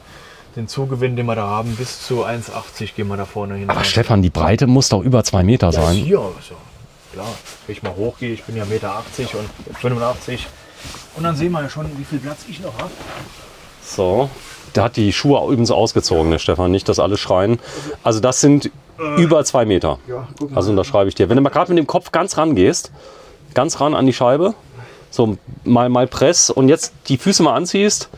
B: Zugewinn, den wir da haben, bis zu 1,80 gehen wir da vorne hin.
A: Aber Stefan, die Breite muss doch über 2 Meter
B: ja,
A: sein.
B: hier, so. Klar, wenn ich mal hochgehe, ich bin ja 1,80 Meter und 85. Und dann sehen wir ja schon, wie viel Platz ich noch habe.
A: So. Der hat die Schuhe übrigens ausgezogen, der Stefan. Nicht, dass alle schreien. Also das sind über 2 Meter.
B: Ja, guck mal.
A: Also unterschreibe ich dir. Wenn du mal gerade mit dem Kopf ganz ran gehst, ganz ran an die Scheibe, so mal Press und jetzt die Füße mal anziehst,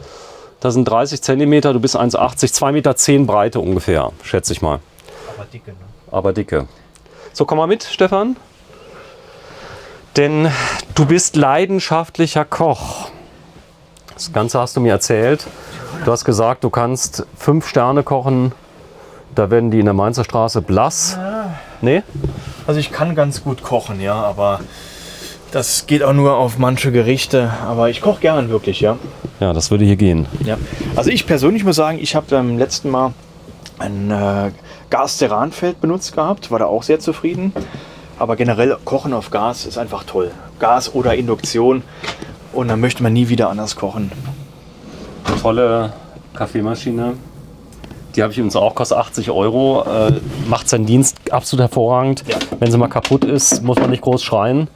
A: das sind 30 Zentimeter, du bist 1,80, 2,10 Meter Breite ungefähr, schätze ich mal.
B: Aber dicke, ne?
A: Aber dicke. So, komm mal mit, Stefan. Denn du bist leidenschaftlicher Koch. Das Ganze hast du mir erzählt. Du hast gesagt, du kannst 5 Sterne kochen. Da werden die in der Mainzer Straße blass. Nee?
B: Also ich kann ganz gut kochen, ja, aber das geht auch nur auf manche Gerichte. Aber ich koche gern wirklich, ja.
A: Ja, das würde hier gehen.
B: Ja. Also ich persönlich muss sagen, ich habe beim letzten Mal ein Gas-Ceranfeld benutzt gehabt, war da auch sehr zufrieden. Aber generell Kochen auf Gas ist einfach toll. Gas oder Induktion und dann möchte man nie wieder anders kochen.
A: Tolle Kaffeemaschine. Die habe ich übrigens auch, kostet 80 Euro. Macht seinen Dienst absolut hervorragend.
B: Ja.
A: Wenn sie mal kaputt ist, muss man nicht groß schreien.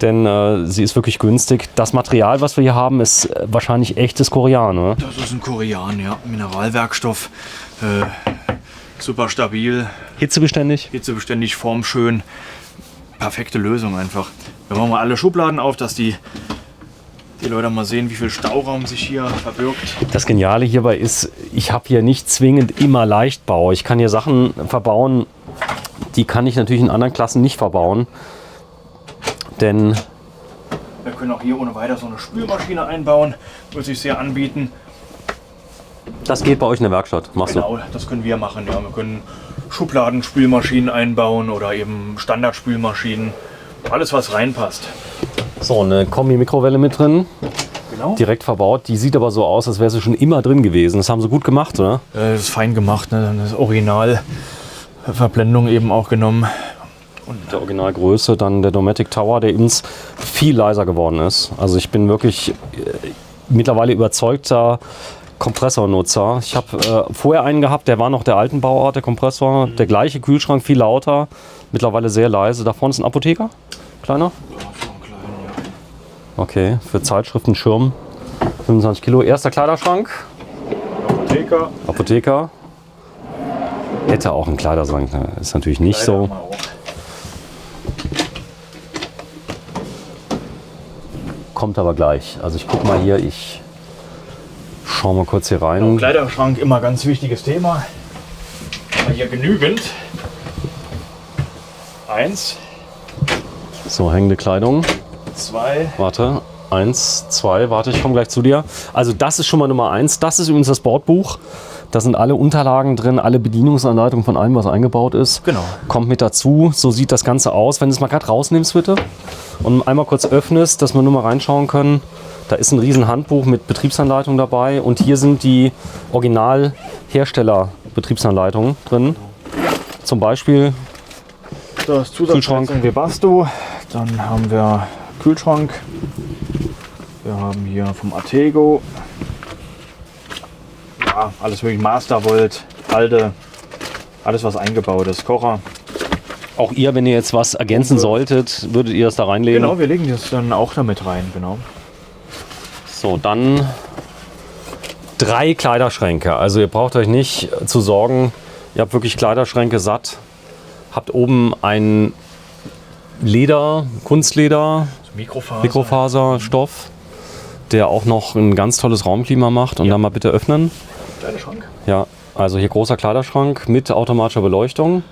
A: Denn sie ist wirklich günstig. Das Material, was wir hier haben, ist wahrscheinlich echtes Korean, ne?
B: Das ist ein Korean, ja. Mineralwerkstoff. Super stabil,
A: Hitzebeständig.
B: hitzebeständig, formschön. Perfekte Lösung einfach. Wir machen mal alle Schubladen auf, dass die Leute mal sehen, wie viel Stauraum sich hier verbirgt.
A: Das Geniale hierbei ist, ich habe hier nicht zwingend immer Leichtbau. Ich kann hier Sachen verbauen, die kann ich natürlich in anderen Klassen nicht verbauen. Denn
B: Wir können auch hier ohne weiter so eine Spülmaschine einbauen. Würde sich sehr anbieten.
A: das geht bei euch in der Werkstatt. Machst
B: Genau, das können wir machen. Ja. Wir können Schubladenspülmaschinen einbauen oder eben Standardspülmaschinen. Alles, was reinpasst.
A: du. So, eine Kombi-Mikrowelle mit drin,
B: Genau.
A: direkt verbaut. Die sieht aber so aus, als wäre sie schon immer drin gewesen. Das haben sie gut gemacht, oder?
B: Das ist fein gemacht. Ne? Das Original Verblendung eben auch genommen.
A: Der Originalgröße, dann der Dometic Tower, der übrigens viel leiser geworden ist. Also ich bin wirklich mittlerweile überzeugter Kompressornutzer. Ich habe vorher einen gehabt, der war noch der alten Bauart, der Kompressor. Der gleiche Kühlschrank, viel lauter, mittlerweile sehr leise. Da vorne ist ein Apotheker, kleiner. Okay, für Zeitschriften, Schirm, 25 Kilo. Erster Kleiderschrank,
B: Apotheker.
A: Apotheker. Hätte auch einen Kleiderschrank, ne? Ist natürlich nicht so. Kommt aber gleich. Also ich guck mal hier, ich schau mal kurz hier rein.
B: Kleiderschrank, immer ganz wichtiges Thema. Haben wir hier genügend. 1,
A: So, hängende Kleidung.
B: 2.
A: Warte. 1, 2, warte, ich komme gleich zu dir. Also das ist schon mal Nummer 1. Das ist übrigens das Bordbuch. Da sind alle Unterlagen drin, alle Bedienungsanleitungen von allem, was eingebaut ist.
B: Genau.
A: Kommt mit dazu. So sieht das Ganze aus. Wenn du es mal gerade rausnimmst, bitte, und einmal kurz öffnest, dass wir nur mal reinschauen können. Da ist ein riesen Handbuch mit Betriebsanleitung dabei. Und hier sind die Original-Hersteller-Betriebsanleitungen drin. Zum Beispiel
B: Das
A: Kühlschrank.
B: Zusatzheizung Webasto. Dann haben wir Kühlschrank. Wir haben hier vom Artego. Ja, alles wirklich Mastervolt, Halde, alles was eingebaut ist. Kocher.
A: auch ihr, wenn ihr jetzt was ergänzen solltet, würdet ihr das da reinlegen?
B: Genau, wir legen das dann auch damit rein, genau.
A: So, dann 3 Kleiderschränke. Also ihr braucht euch nicht zu sorgen. Ihr habt wirklich Kleiderschränke satt. Habt oben ein Leder, Kunstleder, Mikrofaserstoff, der auch noch ein ganz tolles Raumklima macht. Und dann mal bitte öffnen.
B: Kleiderschrank.
A: Ja, also hier großer Kleiderschrank mit automatischer Beleuchtung.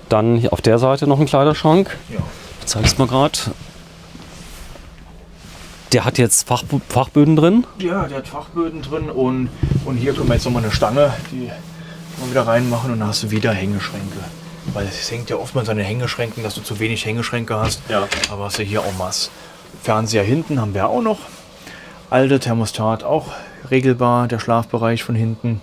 A: Dann hier auf der Seite noch ein Kleiderschrank.
B: Ja.
A: Ich zeige es mal gerade. Der hat jetzt Fachböden drin.
B: Ja, der hat Fachböden drin und hier können wir jetzt nochmal eine Stange, die wir wieder reinmachen und dann hast du wieder Hängeschränke. Weil es hängt ja oftmals an den Hängeschränken, dass du zu wenig Hängeschränke hast.
A: Ja.
B: Aber hast du hier auch Mass. Fernseher hinten haben wir auch noch. Alte Thermostat auch regelbar, der Schlafbereich von hinten.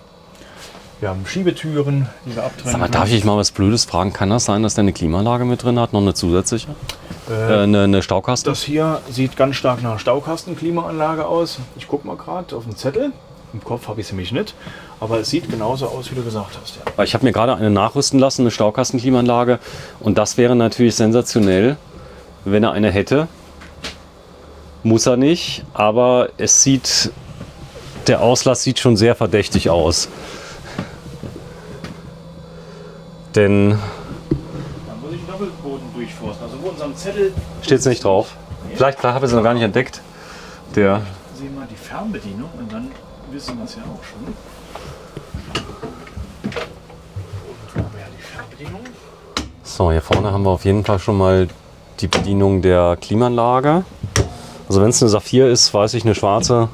B: Wir haben Schiebetüren, die wir abtrennen.
A: Sag mal, darf ich mal was Blödes fragen? Kann das sein, dass der eine Klimaanlage mit drin hat, noch eine zusätzliche? Eine Staukasten?
B: Das hier sieht ganz stark nach Staukasten-Klimaanlage aus. Ich gucke mal gerade auf den Zettel. Im Kopf habe ich es nämlich nicht. Aber es sieht genauso aus, wie du gesagt hast. Ja.
A: Ich habe mir gerade eine nachrüsten lassen, eine Staukastenklimaanlage. Und das wäre natürlich sensationell, wenn er eine hätte. Muss er nicht, aber es sieht, der Auslass sieht schon sehr verdächtig aus. Denn
B: Dann muss ich den Doppelboden durchforsten. Also wo unserem Zettel
A: steht es nicht drauf. Vielleicht habe ich es noch gar nicht entdeckt. Der
B: sehen wir die Fernbedienung und dann wissen wir es ja auch schon. Wo haben wir ja die Fernbedienung?
A: So, hier vorne haben wir auf jeden Fall schon mal die Bedienung der Klimaanlage. Also wenn es eine Saphir ist, weiß ich, eine schwarze.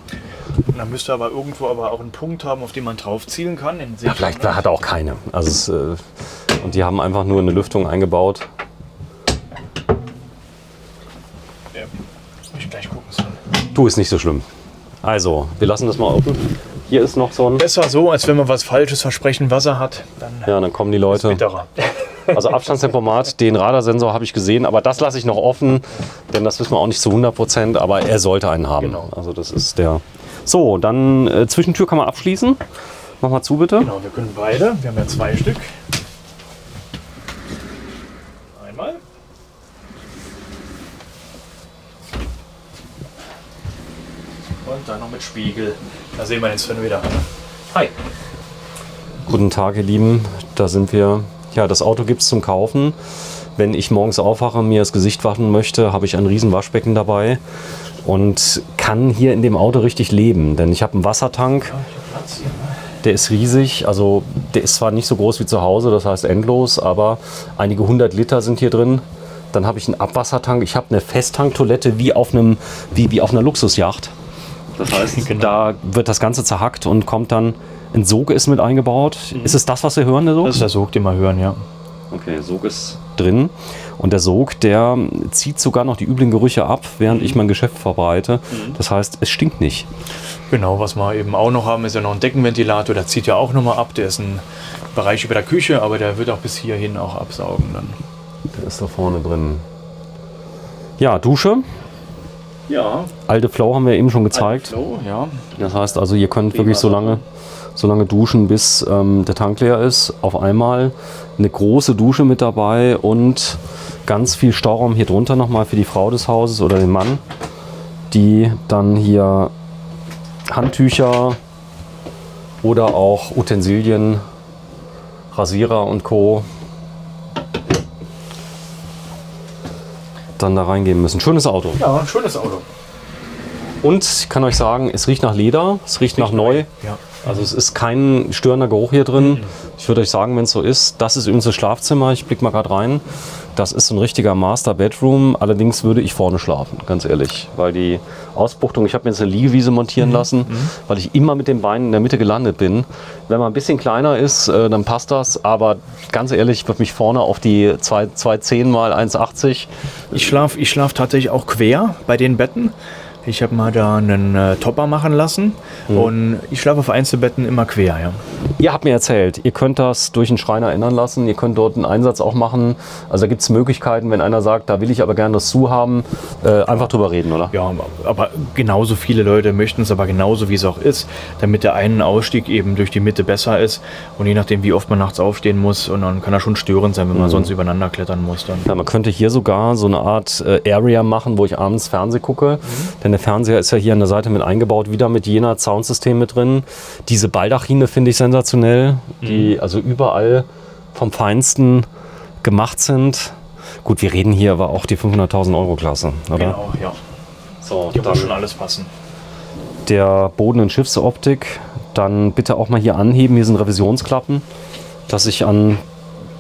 B: Und dann müsste aber irgendwo aber auch einen Punkt haben, auf den man drauf zielen kann.
A: Ja, vielleicht hat er auch keine. Also und die haben einfach nur eine Lüftung eingebaut.
B: Ja, muss ich gleich gucken sollen.
A: Du, ist nicht so schlimm. Also, wir lassen das mal offen. Hier ist noch so ein...
B: Besser so, als wenn man was Falsches versprechen, Wasser hat. Dann
A: Ja, dann kommen die Leute.
B: bitterer.
A: Also Abstandstempomat, den Radarsensor habe ich gesehen, aber das lasse ich noch offen, denn das wissen wir auch nicht zu 100%, aber er sollte einen haben.
B: Genau.
A: Also das ist der... So, dann Zwischentür kann man abschließen. Mach mal zu, bitte.
B: Genau, wir können beide. Wir haben ja 2 Stück. Einmal. Und dann noch mit Spiegel. Da sehen wir den Sven wieder. Hi.
A: Guten Tag, ihr Lieben. Da sind wir. Ja, das Auto gibt es zum Kaufen. Wenn ich morgens aufwache, mir das Gesicht waschen möchte, habe ich ein riesen Waschbecken dabei und kann hier in dem Auto richtig leben. Denn ich habe einen Wassertank,
B: Ja, hier Platz hier, ne?
A: der ist riesig. Also der ist zwar nicht so groß wie zu Hause, das heißt endlos, aber einige 100 Liter sind hier drin. Dann habe ich einen Abwassertank. Ich habe eine Festtanktoilette wie auf einer Luxusjacht. Das heißt,
B: Genau.
A: da wird das Ganze zerhackt und kommt dann, ein Sog ist mit eingebaut. Ist es das, was wir hören, der Sog?
B: Das ist der Sog, den wir hören, ja.
A: Okay, Sog ist drin. Und der Sog, der zieht sogar noch die üblen Gerüche ab, während ich mein Geschäft verbreite. Das heißt, es stinkt nicht.
B: Genau, was wir eben auch noch haben, ist ja noch ein Deckenventilator. Der zieht ja auch nochmal ab. Der ist ein Bereich über der Küche, aber der wird auch bis hierhin auch absaugen dann.
A: Der ist da vorne drin. Ja, Dusche.
B: Ja,
A: Alte Flow haben wir eben schon gezeigt.
B: Flow, ja.
A: Das heißt also, ihr könnt wirklich so lange duschen, bis der Tank leer ist. Auf einmal eine große Dusche mit dabei und ganz viel Stauraum hier drunter nochmal für die Frau des Hauses oder den Mann, die dann hier Handtücher oder auch Utensilien, Rasierer und Co. dann da reingeben müssen. Schönes Auto.
B: Ja, schönes Auto.
A: Und ich kann euch sagen, es riecht nach Leder, es riecht nach neu.
B: Ja.
A: Also es ist kein störender Geruch hier drin. Ich würde euch sagen, wenn es so ist, das ist übrigens das Schlafzimmer. Ich blicke mal gerade rein. Das ist so ein richtiger Master Bedroom. Allerdings würde ich vorne schlafen, ganz ehrlich. Weil die Ausbuchtung, ich habe mir jetzt eine Liegewiese montieren lassen, weil ich immer mit den Beinen in der Mitte gelandet bin. Wenn man ein bisschen kleiner ist, dann passt das. Aber ganz ehrlich, ich würde mich vorne auf die 210 mal 1,80.
B: Ich schlaf tatsächlich auch quer bei den Betten. Ich habe mal da einen Topper machen lassen und ich schlafe auf Einzelbetten immer quer. Ja.
A: Ihr habt mir erzählt, ihr könnt das durch einen Schreiner ändern lassen, ihr könnt dort einen Einsatz auch machen. Also da gibt es Möglichkeiten, wenn einer sagt, da will ich aber gerne das zu haben, einfach drüber reden, oder?
B: Ja, aber genauso viele Leute möchten es aber genauso, wie es auch ist, damit der einen Ausstieg eben durch die Mitte besser ist und je nachdem, wie oft man nachts aufstehen muss und dann kann er schon störend sein, wenn man sonst übereinander klettern muss. Dann.
A: Ja, man könnte hier sogar so eine Art Area machen, wo ich abends Fernsehen gucke. Denn der Fernseher ist ja hier an der Seite mit eingebaut, wieder mit jener Soundsystem mit drin. Diese Baldachine finde ich sensationell, die also überall vom Feinsten gemacht sind. Gut, wir reden hier aber auch die 500.000 Euro Klasse, oder?
B: Genau, ja.
A: So,
B: Hier
A: dann
B: muss schon alles passen.
A: der Boden- und Schiffsoptik. Dann bitte auch mal hier anheben. Hier sind Revisionsklappen, dass ich an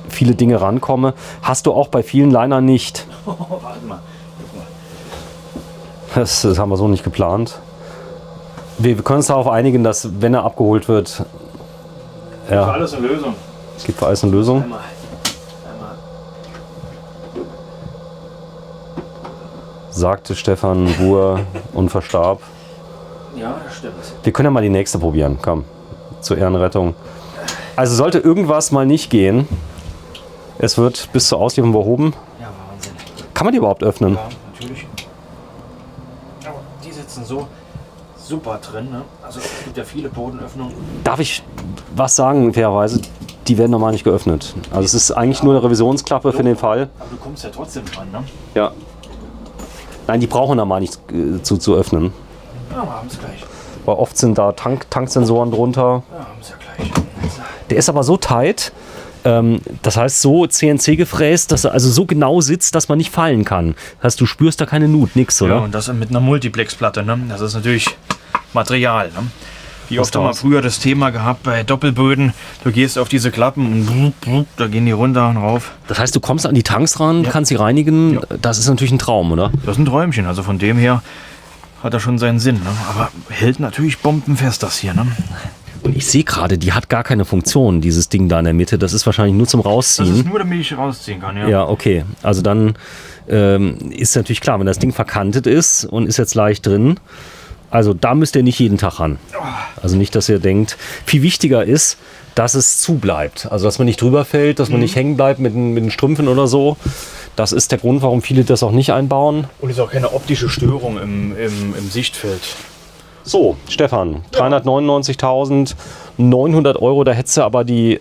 A: viele Dinge rankomme. Hast du auch bei vielen Linern nicht.
B: Warte mal.
A: Das haben wir so nicht geplant. Wir können uns darauf einigen, dass, wenn er abgeholt wird,
B: Für alles eine Lösung.
A: es gibt für alles eine Lösung.
B: Einmal
A: sagte Stefan Buhr und verstarb.
B: Ja, das stimmt.
A: Wir können ja mal die nächste probieren, komm, zur Ehrenrettung. Also sollte irgendwas mal nicht gehen, es wird bis zur Auslieferung behoben.
B: Ja, Wahnsinn.
A: Kann man die überhaupt öffnen?
B: Ja, natürlich. Aber die sitzen so super drin, ne? Also es gibt ja viele Bodenöffnungen.
A: Darf ich was sagen, fairerweise? Die werden normal nicht geöffnet. Also es ist eigentlich nur eine Revisionsklappe für den Fall.
B: Aber du kommst ja trotzdem dran, ne?
A: Ja. Nein, die brauchen normal nicht zu öffnen.
B: Ja, wir haben es gleich.
A: Weil oft sind da Tanksensoren drunter.
B: Ja, haben es ja gleich.
A: Der ist aber so tight, das heißt so CNC gefräst, dass er also so genau sitzt, dass man nicht fallen kann. Das heißt, du spürst da keine Nut, nix, oder?
B: Ja, und das mit einer Multiplex-Platte, ne? Das ist natürlich Material, ne? Wie oft haben wir früher das Thema gehabt bei Doppelböden, du gehst auf diese Klappen und da gehen die runter und rauf.
A: Das heißt, du kommst an die Tanks ran, kannst sie reinigen, das ist natürlich ein Traum, oder?
B: Das ist ein Träumchen, also von dem her hat er schon seinen Sinn, ne? Aber hält natürlich bombenfest das hier, ne?
A: Und ich sehe gerade, die hat gar keine Funktion, dieses Ding da in der Mitte. Das ist wahrscheinlich nur zum Rausziehen.
B: Das ist nur, damit ich rausziehen kann, ja.
A: Ja, okay. Also dann ist natürlich klar, wenn das Ding verkantet ist und ist jetzt leicht drin, also da müsst ihr nicht jeden Tag ran. Also nicht, dass ihr denkt, viel wichtiger ist, dass es zu bleibt. Also dass man nicht drüber fällt, dass man nicht hängen bleibt mit den Strümpfen oder so. Das ist der Grund, warum viele das auch nicht einbauen.
B: Und ist auch keine optische Störung im Sichtfeld.
A: So, Stefan, 399.900 Euro, da hättest du aber die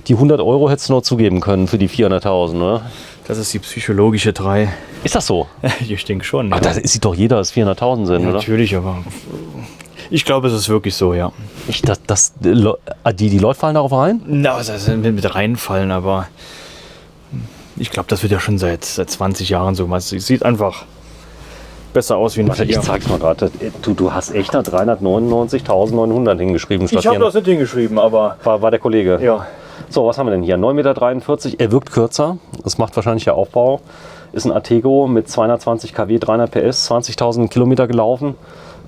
A: 100 Euro hättest du noch zugeben können für die 400.000, oder?
B: Das ist die psychologische 3.
A: Ist das so?
B: Ich denke schon.
A: Ach, da sieht doch jeder, dass 400.000 sind,
B: ja,
A: oder?
B: natürlich, aber ich glaube, es ist wirklich so, ja.
A: Die Leute fallen darauf rein?
B: Na, das ist mit reinfallen, aber ich glaube, das wird ja schon seit 20 Jahren so. Es sieht einfach besser aus wie ein
A: Warte, ich zeig's mal gerade. Du hast echt da 399.900 hingeschrieben.
B: Ich habe das nicht hingeschrieben, aber
A: war der Kollege.
B: ja.
A: So, was haben wir denn hier? 9,43 Meter. Er wirkt kürzer. Das macht wahrscheinlich der Aufbau. Ist ein Artego mit 220 kW, 300 PS, 20.000 Kilometer gelaufen.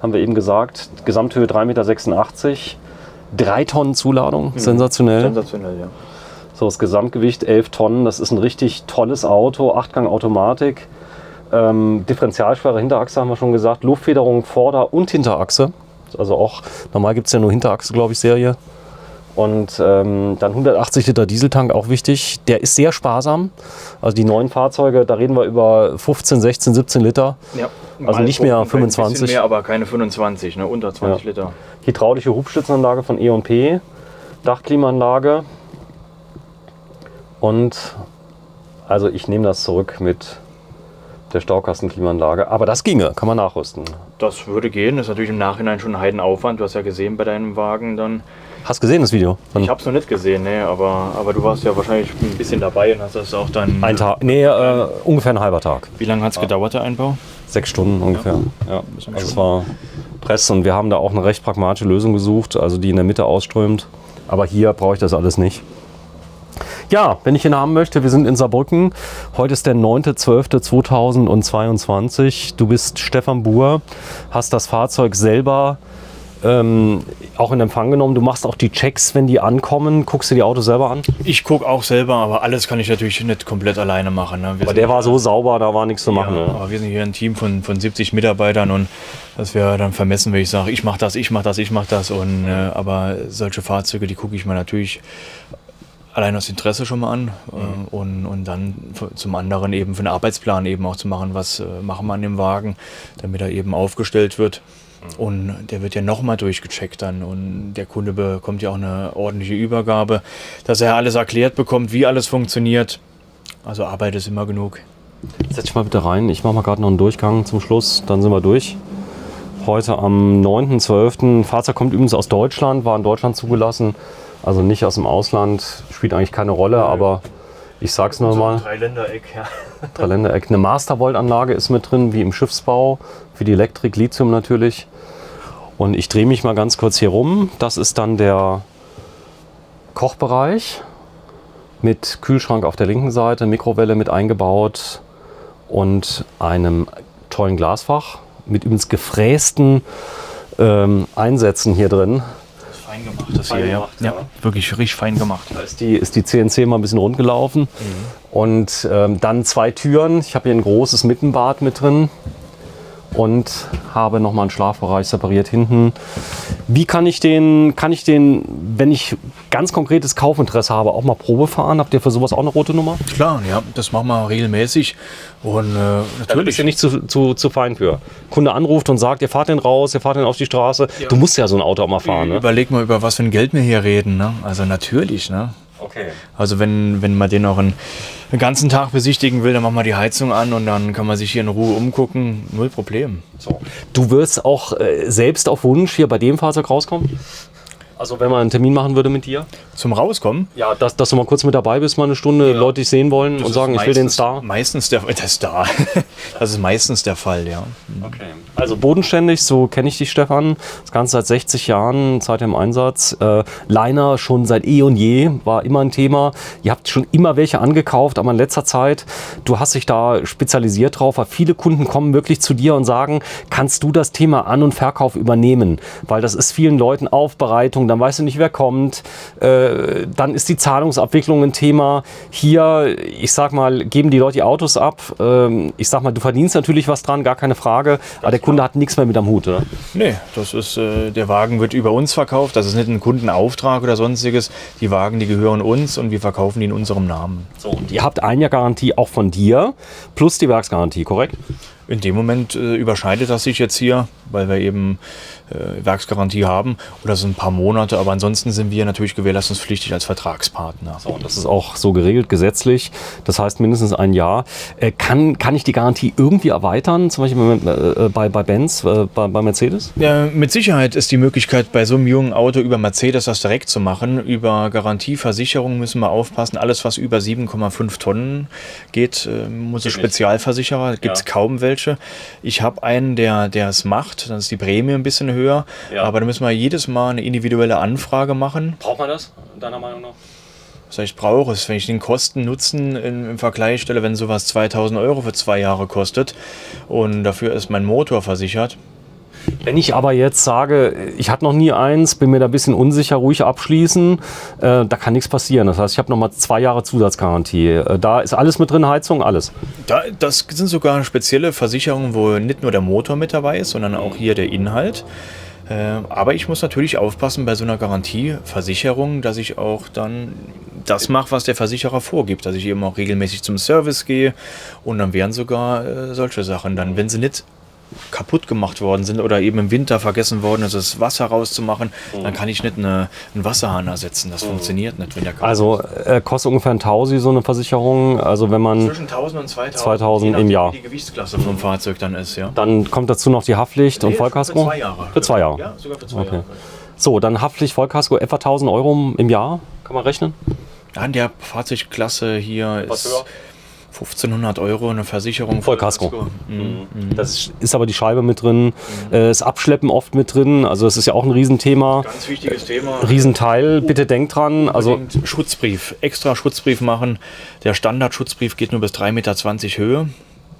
A: Haben wir eben gesagt. Gesamthöhe 3,86 Meter. 3 Tonnen Zuladung. Sensationell.
B: Sensationell, ja.
A: So, das Gesamtgewicht 11 Tonnen. Das ist ein richtig tolles Auto. 8-Gang Automatik. Differentialsperre Hinterachse haben wir schon gesagt. Luftfederung Vorder- und Hinterachse. Also auch, normal gibt es ja nur Hinterachse, glaube ich, Serie. Und dann 180 Liter Dieseltank, auch wichtig. Der ist sehr sparsam. Also die neuen Fahrzeuge, da reden wir über 15, 16, 17 Liter.
B: Ja,
A: also nicht mehr 25.
B: Ein bisschen mehr, aber keine 25, ne? Unter 20 Liter.
A: Hydraulische Hubstützenanlage von E&P. Dachklimaanlage. Und also ich nehme das zurück mit der Staukassenklimaanlage. Aber das ginge, kann man nachrüsten.
B: Das würde gehen. Das ist natürlich im Nachhinein schon ein Heidenaufwand. Du hast ja gesehen bei deinem Wagen dann.
A: Hast du gesehen, das Video?
B: Ich habe es noch nicht gesehen, ne, aber du warst ja wahrscheinlich ein bisschen dabei und hast das auch dann...
A: Ein Tag, nee, ungefähr ein halber Tag.
B: Wie lange hat es gedauert, der Einbau?
A: 6 Stunden ungefähr. Ja. Also es war Press und wir haben da auch eine recht pragmatische Lösung gesucht, also die in der Mitte ausströmt. Aber hier brauche ich das alles nicht. Ja, wenn ich ihn haben möchte, wir sind in Saarbrücken. Heute ist der 9.12.2022. Du bist Stefan Buhr, hast das Fahrzeug selber auch in Empfang genommen. Du machst auch die Checks, wenn die ankommen. Guckst du die Autos selber an?
B: Ich gucke auch selber, aber alles kann ich natürlich nicht komplett alleine machen. Ne?
A: Aber der war so sauber, da war nichts zu machen.
B: Ja,
A: ne?
B: aber wir sind hier ein Team von 70 Mitarbeitern und das wäre dann vermessen, wenn ich sage, ich mache das, ich mache das, ich mache das. Und, aber solche Fahrzeuge, die gucke ich mir natürlich allein aus Interesse schon mal an und dann zum anderen eben für den Arbeitsplan eben auch zu machen, was machen wir an dem Wagen, damit er eben aufgestellt wird. Und der wird ja nochmal durchgecheckt dann und der Kunde bekommt ja auch eine ordentliche Übergabe, dass er alles erklärt bekommt, wie alles funktioniert. Also Arbeit ist immer genug.
A: Setz dich mal bitte rein. Ich mache mal gerade noch einen Durchgang zum Schluss, dann sind wir durch. Heute am 9.12. Fahrzeug kommt übrigens aus Deutschland, war in Deutschland zugelassen, also nicht aus dem Ausland, spielt eigentlich keine Rolle, aber ich sag's nur mal.
B: Dreiländereck, ja.
A: Dreiländereck. Eine Mastervolt-Anlage ist mit drin, wie im Schiffsbau, für die Elektrik, Lithium natürlich. Und ich drehe mich mal ganz kurz hier rum. Das ist dann der Kochbereich mit Kühlschrank auf der linken Seite, Mikrowelle mit eingebaut und einem tollen Glasfach mit übrigens gefrästen Einsätzen hier drin.
B: Das ist fein gemacht. gemacht, das
A: Fein
B: hier,
A: gemacht,
B: ja. Wirklich richtig fein gemacht.
A: Da ist die CNC mal ein bisschen rund gelaufen. Und dann 2 Türen. Ich habe hier ein großes Mittenbad mit drin. Und habe nochmal einen Schlafbereich separiert hinten. Wie kann ich den, wenn ich ganz konkretes Kaufinteresse habe, auch mal Probe fahren? Habt ihr für sowas auch eine rote Nummer?
B: Klar, ja, das machen wir regelmäßig. Und
A: Da
B: natürlich.
A: bist du nicht zu fein für. Kunde anruft und sagt, ihr fahrt den raus, ihr fahrt den auf die Straße. Du musst ja so ein Auto auch mal fahren. Ne?
B: Überleg mal, über was für ein Geld wir hier reden. Ne? Also natürlich. Ne?
A: Okay.
B: Also wenn man den auch einen ganzen Tag besichtigen will, dann machen wir die Heizung an und dann kann man sich hier in Ruhe umgucken. Null Problem.
A: So. Du wirst auch selbst auf Wunsch hier bei dem Fahrzeug rauskommen? Also wenn man einen Termin machen würde mit dir?
B: Zum Rauskommen?
A: Ja, dass du mal kurz mit dabei bist, mal eine Stunde, Leute dich sehen wollen und sagen, ich will den Star.
B: Meistens der Star. Das ist meistens der Fall, ja.
A: Okay. Also bodenständig, so kenne ich dich, Stefan. Das Ganze seit 60 Jahren, Zeit im Einsatz. Liner schon seit eh und je, war immer ein Thema. Ihr habt schon immer welche angekauft, aber in letzter Zeit, du hast dich da spezialisiert drauf, weil viele Kunden kommen wirklich zu dir und sagen, kannst du das Thema An- und Verkauf übernehmen? Weil das ist vielen Leuten Aufbereitung, dann weißt du nicht, wer kommt. Dann ist die Zahlungsabwicklung ein Thema. Hier, ich sag mal, geben die Leute die Autos ab. Ich sag mal, du verdienst natürlich was dran, gar keine Frage. Aber der Kunde hat nichts mehr mit am Hut, oder?
B: Nee, das ist, der Wagen wird über uns verkauft. Das ist nicht ein Kundenauftrag oder sonstiges. Die Wagen, die gehören uns und wir verkaufen die in unserem Namen.
A: So, und ihr habt ein Jahr Garantie auch von dir, plus die Werksgarantie, korrekt?
B: In dem Moment überschneidet das sich jetzt hier, weil wir eben Werksgarantie haben. Oder so ein paar Monate, aber ansonsten sind wir natürlich gewährleistungspflichtig als Vertragspartner.
A: So, und das ist auch so geregelt gesetzlich. Das heißt mindestens ein Jahr. Kann ich die Garantie irgendwie erweitern? Zum Beispiel bei Benz, bei Mercedes?
B: Ja, mit Sicherheit ist die Möglichkeit, bei so einem jungen Auto über Mercedes das direkt zu machen. Über Garantieversicherung müssen wir aufpassen. Alles, was über 7,5 Tonnen geht, muss ein Spezialversicherer. Gibt es kaum welche. Ich habe einen, der es macht. Dann ist die Prämie ein bisschen höher.
A: Ja.
B: Aber da müssen wir jedes Mal eine individuelle Anfrage machen.
A: Braucht man das, deiner Meinung nach?
B: Was ich brauche es, wenn ich den Kosten-Nutzen im Vergleich stelle, wenn sowas 2.000 Euro für 2 Jahre kostet und dafür ist mein Motor versichert.
A: Wenn ich aber jetzt sage, ich hatte noch nie eins, bin mir da ein bisschen unsicher, ruhig abschließen, da kann nichts passieren. Das heißt, ich habe nochmal 2 Jahre Zusatzgarantie. Da ist alles mit drin, Heizung, alles.
B: Das sind sogar spezielle Versicherungen, wo nicht nur der Motor mit dabei ist, sondern auch hier der Inhalt. Aber ich muss natürlich aufpassen bei so einer Garantieversicherung, dass ich auch dann das mache, was der Versicherer vorgibt. Dass ich eben auch regelmäßig zum Service gehe und dann wären sogar solche Sachen dann, wenn sie nicht kaputt gemacht worden sind oder eben im Winter vergessen worden ist, das Wasser rauszumachen, dann kann ich nicht einen Wasserhahn ersetzen. Das funktioniert nicht, wenn der kaputt
A: Also kostet ungefähr ein Tausi so eine Versicherung. Also wenn man
B: zwischen 1.000 und 2.000,
A: 2.000
B: je nachdem,
A: im Jahr.
B: wie die Gewichtsklasse vom Fahrzeug dann ist. Ja.
A: Dann kommt dazu noch die Haftpflicht und Vollkasko?
B: Für 2 Jahre.
A: Für 2 Jahre?
B: Ja, sogar für 2
A: Okay.
B: Jahre.
A: So, dann Haftpflicht, Vollkasko, etwa 1.000 Euro im Jahr, kann man rechnen?
B: Ja, in der Fahrzeugklasse hier
A: Was
B: ist
A: höher?
B: 1.500 Euro eine Versicherung.
A: Vollkasko. Das ist aber die Scheibe mit drin, das Abschleppen oft mit drin, also das ist ja auch ein Riesenthema.
B: Ganz wichtiges Thema.
A: Riesenteil, bitte denkt dran. Also
B: Unbedingt Schutzbrief, extra Schutzbrief machen. Der Standardschutzbrief geht nur bis 3,20 Meter Höhe.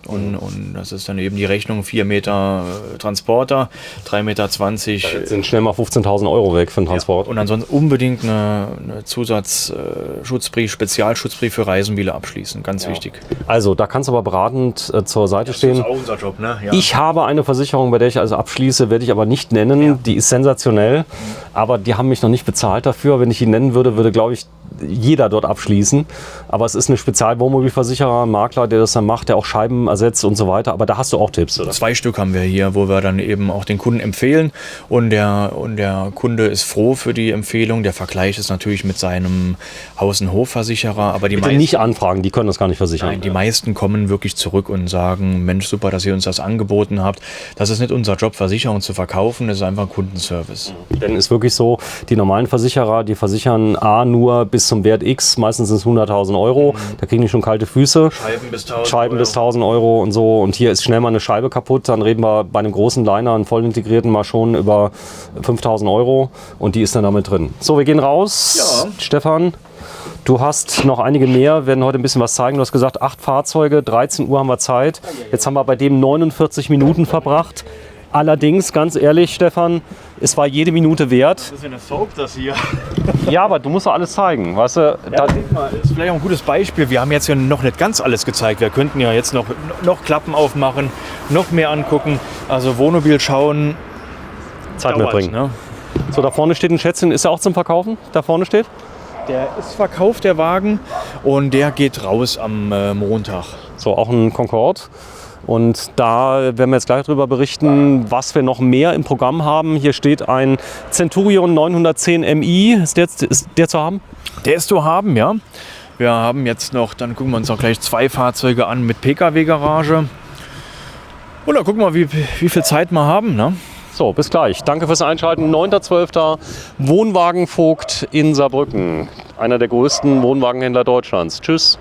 B: Und das ist dann eben die Rechnung, 4 Meter Transporter, 3,20 Meter.
A: sind schnell mal 15.000 Euro weg für den Transport.
B: Und ansonsten unbedingt eine Zusatzschutzbrief, Spezialschutzbrief für Reisenbiele abschließen. Ganz wichtig.
A: Also da kannst du aber beratend zur Seite stehen.
B: auch unser Job, ne? Ja.
A: Ich habe eine Versicherung, bei der ich also abschließe, werde ich aber nicht nennen.
B: Ja.
A: Die ist sensationell, aber die haben mich noch nicht bezahlt dafür. Wenn ich ihn nennen würde, würde, glaube ich, jeder dort abschließen. Aber es ist eine Spezialwohnmobilversicherer, ein Makler, der das dann macht, der auch Scheiben ersetzt und so weiter. Aber da hast du auch Tipps, oder?
B: 2 Stück haben wir hier, wo wir dann eben auch den Kunden empfehlen. Und der Kunde ist froh für die Empfehlung. Der Vergleich ist natürlich mit seinem Haus- und Hofversicherer. Aber die
A: Bitte
B: meisten,
A: nicht anfragen, die können das gar nicht versichern.
B: nein, die meisten kommen wirklich zurück und sagen, Mensch, super, dass ihr uns das angeboten habt. Das ist nicht unser Job, Versicherung zu verkaufen. Das ist einfach ein Kundenservice.
A: Denn ist wirklich so, die normalen Versicherer, die versichern A nur bis zum Wert X, meistens sind es 100.000 Euro. Da kriegen die schon kalte Füße. Scheiben bis 1.000 Euro und so. Und hier ist schnell mal eine Scheibe kaputt. Dann reden wir bei einem großen Liner, einen voll integrierten, mal schon über 5.000 Euro. Und die ist dann damit drin. So, wir gehen raus.
B: Ja.
A: Stefan, du hast noch einige mehr. Wir werden heute ein bisschen was zeigen. Du hast gesagt, 8 Fahrzeuge, 13 Uhr haben wir Zeit. Jetzt haben wir bei dem 49 Minuten verbracht. Allerdings, ganz ehrlich, Stefan, es war jede Minute wert.
B: Das ist ja eine Soap, das hier.
A: Ja, aber du musst doch alles zeigen, weißt du?
B: Ja, guck mal, das ist vielleicht auch ein gutes Beispiel. Wir haben jetzt ja noch nicht ganz alles gezeigt. Wir könnten ja jetzt noch Klappen aufmachen, noch mehr angucken. Also Wohnmobil schauen.
A: Zeit
B: dauert,
A: mitbringen.
B: ne?
A: So, da vorne steht ein Schätzchen. Ist er auch zum Verkaufen? Da vorne steht?
B: Der ist verkauft, der Wagen. Und der geht raus am Montag.
A: So, auch ein Concorde. Und da werden wir jetzt gleich darüber berichten, was wir noch mehr im Programm haben. Hier steht ein Centurion 910 MI. Ist der zu haben?
B: Der ist zu haben, ja. Wir haben jetzt noch, dann gucken wir uns auch gleich 2 Fahrzeuge an mit Pkw-Garage. Und dann gucken wir, wie viel Zeit wir haben. Ne?
A: So, bis gleich. Danke fürs Einschalten. 9.12. Wohnwagenvogt in Saarbrücken. Einer der größten Wohnwagenhändler Deutschlands. Tschüss.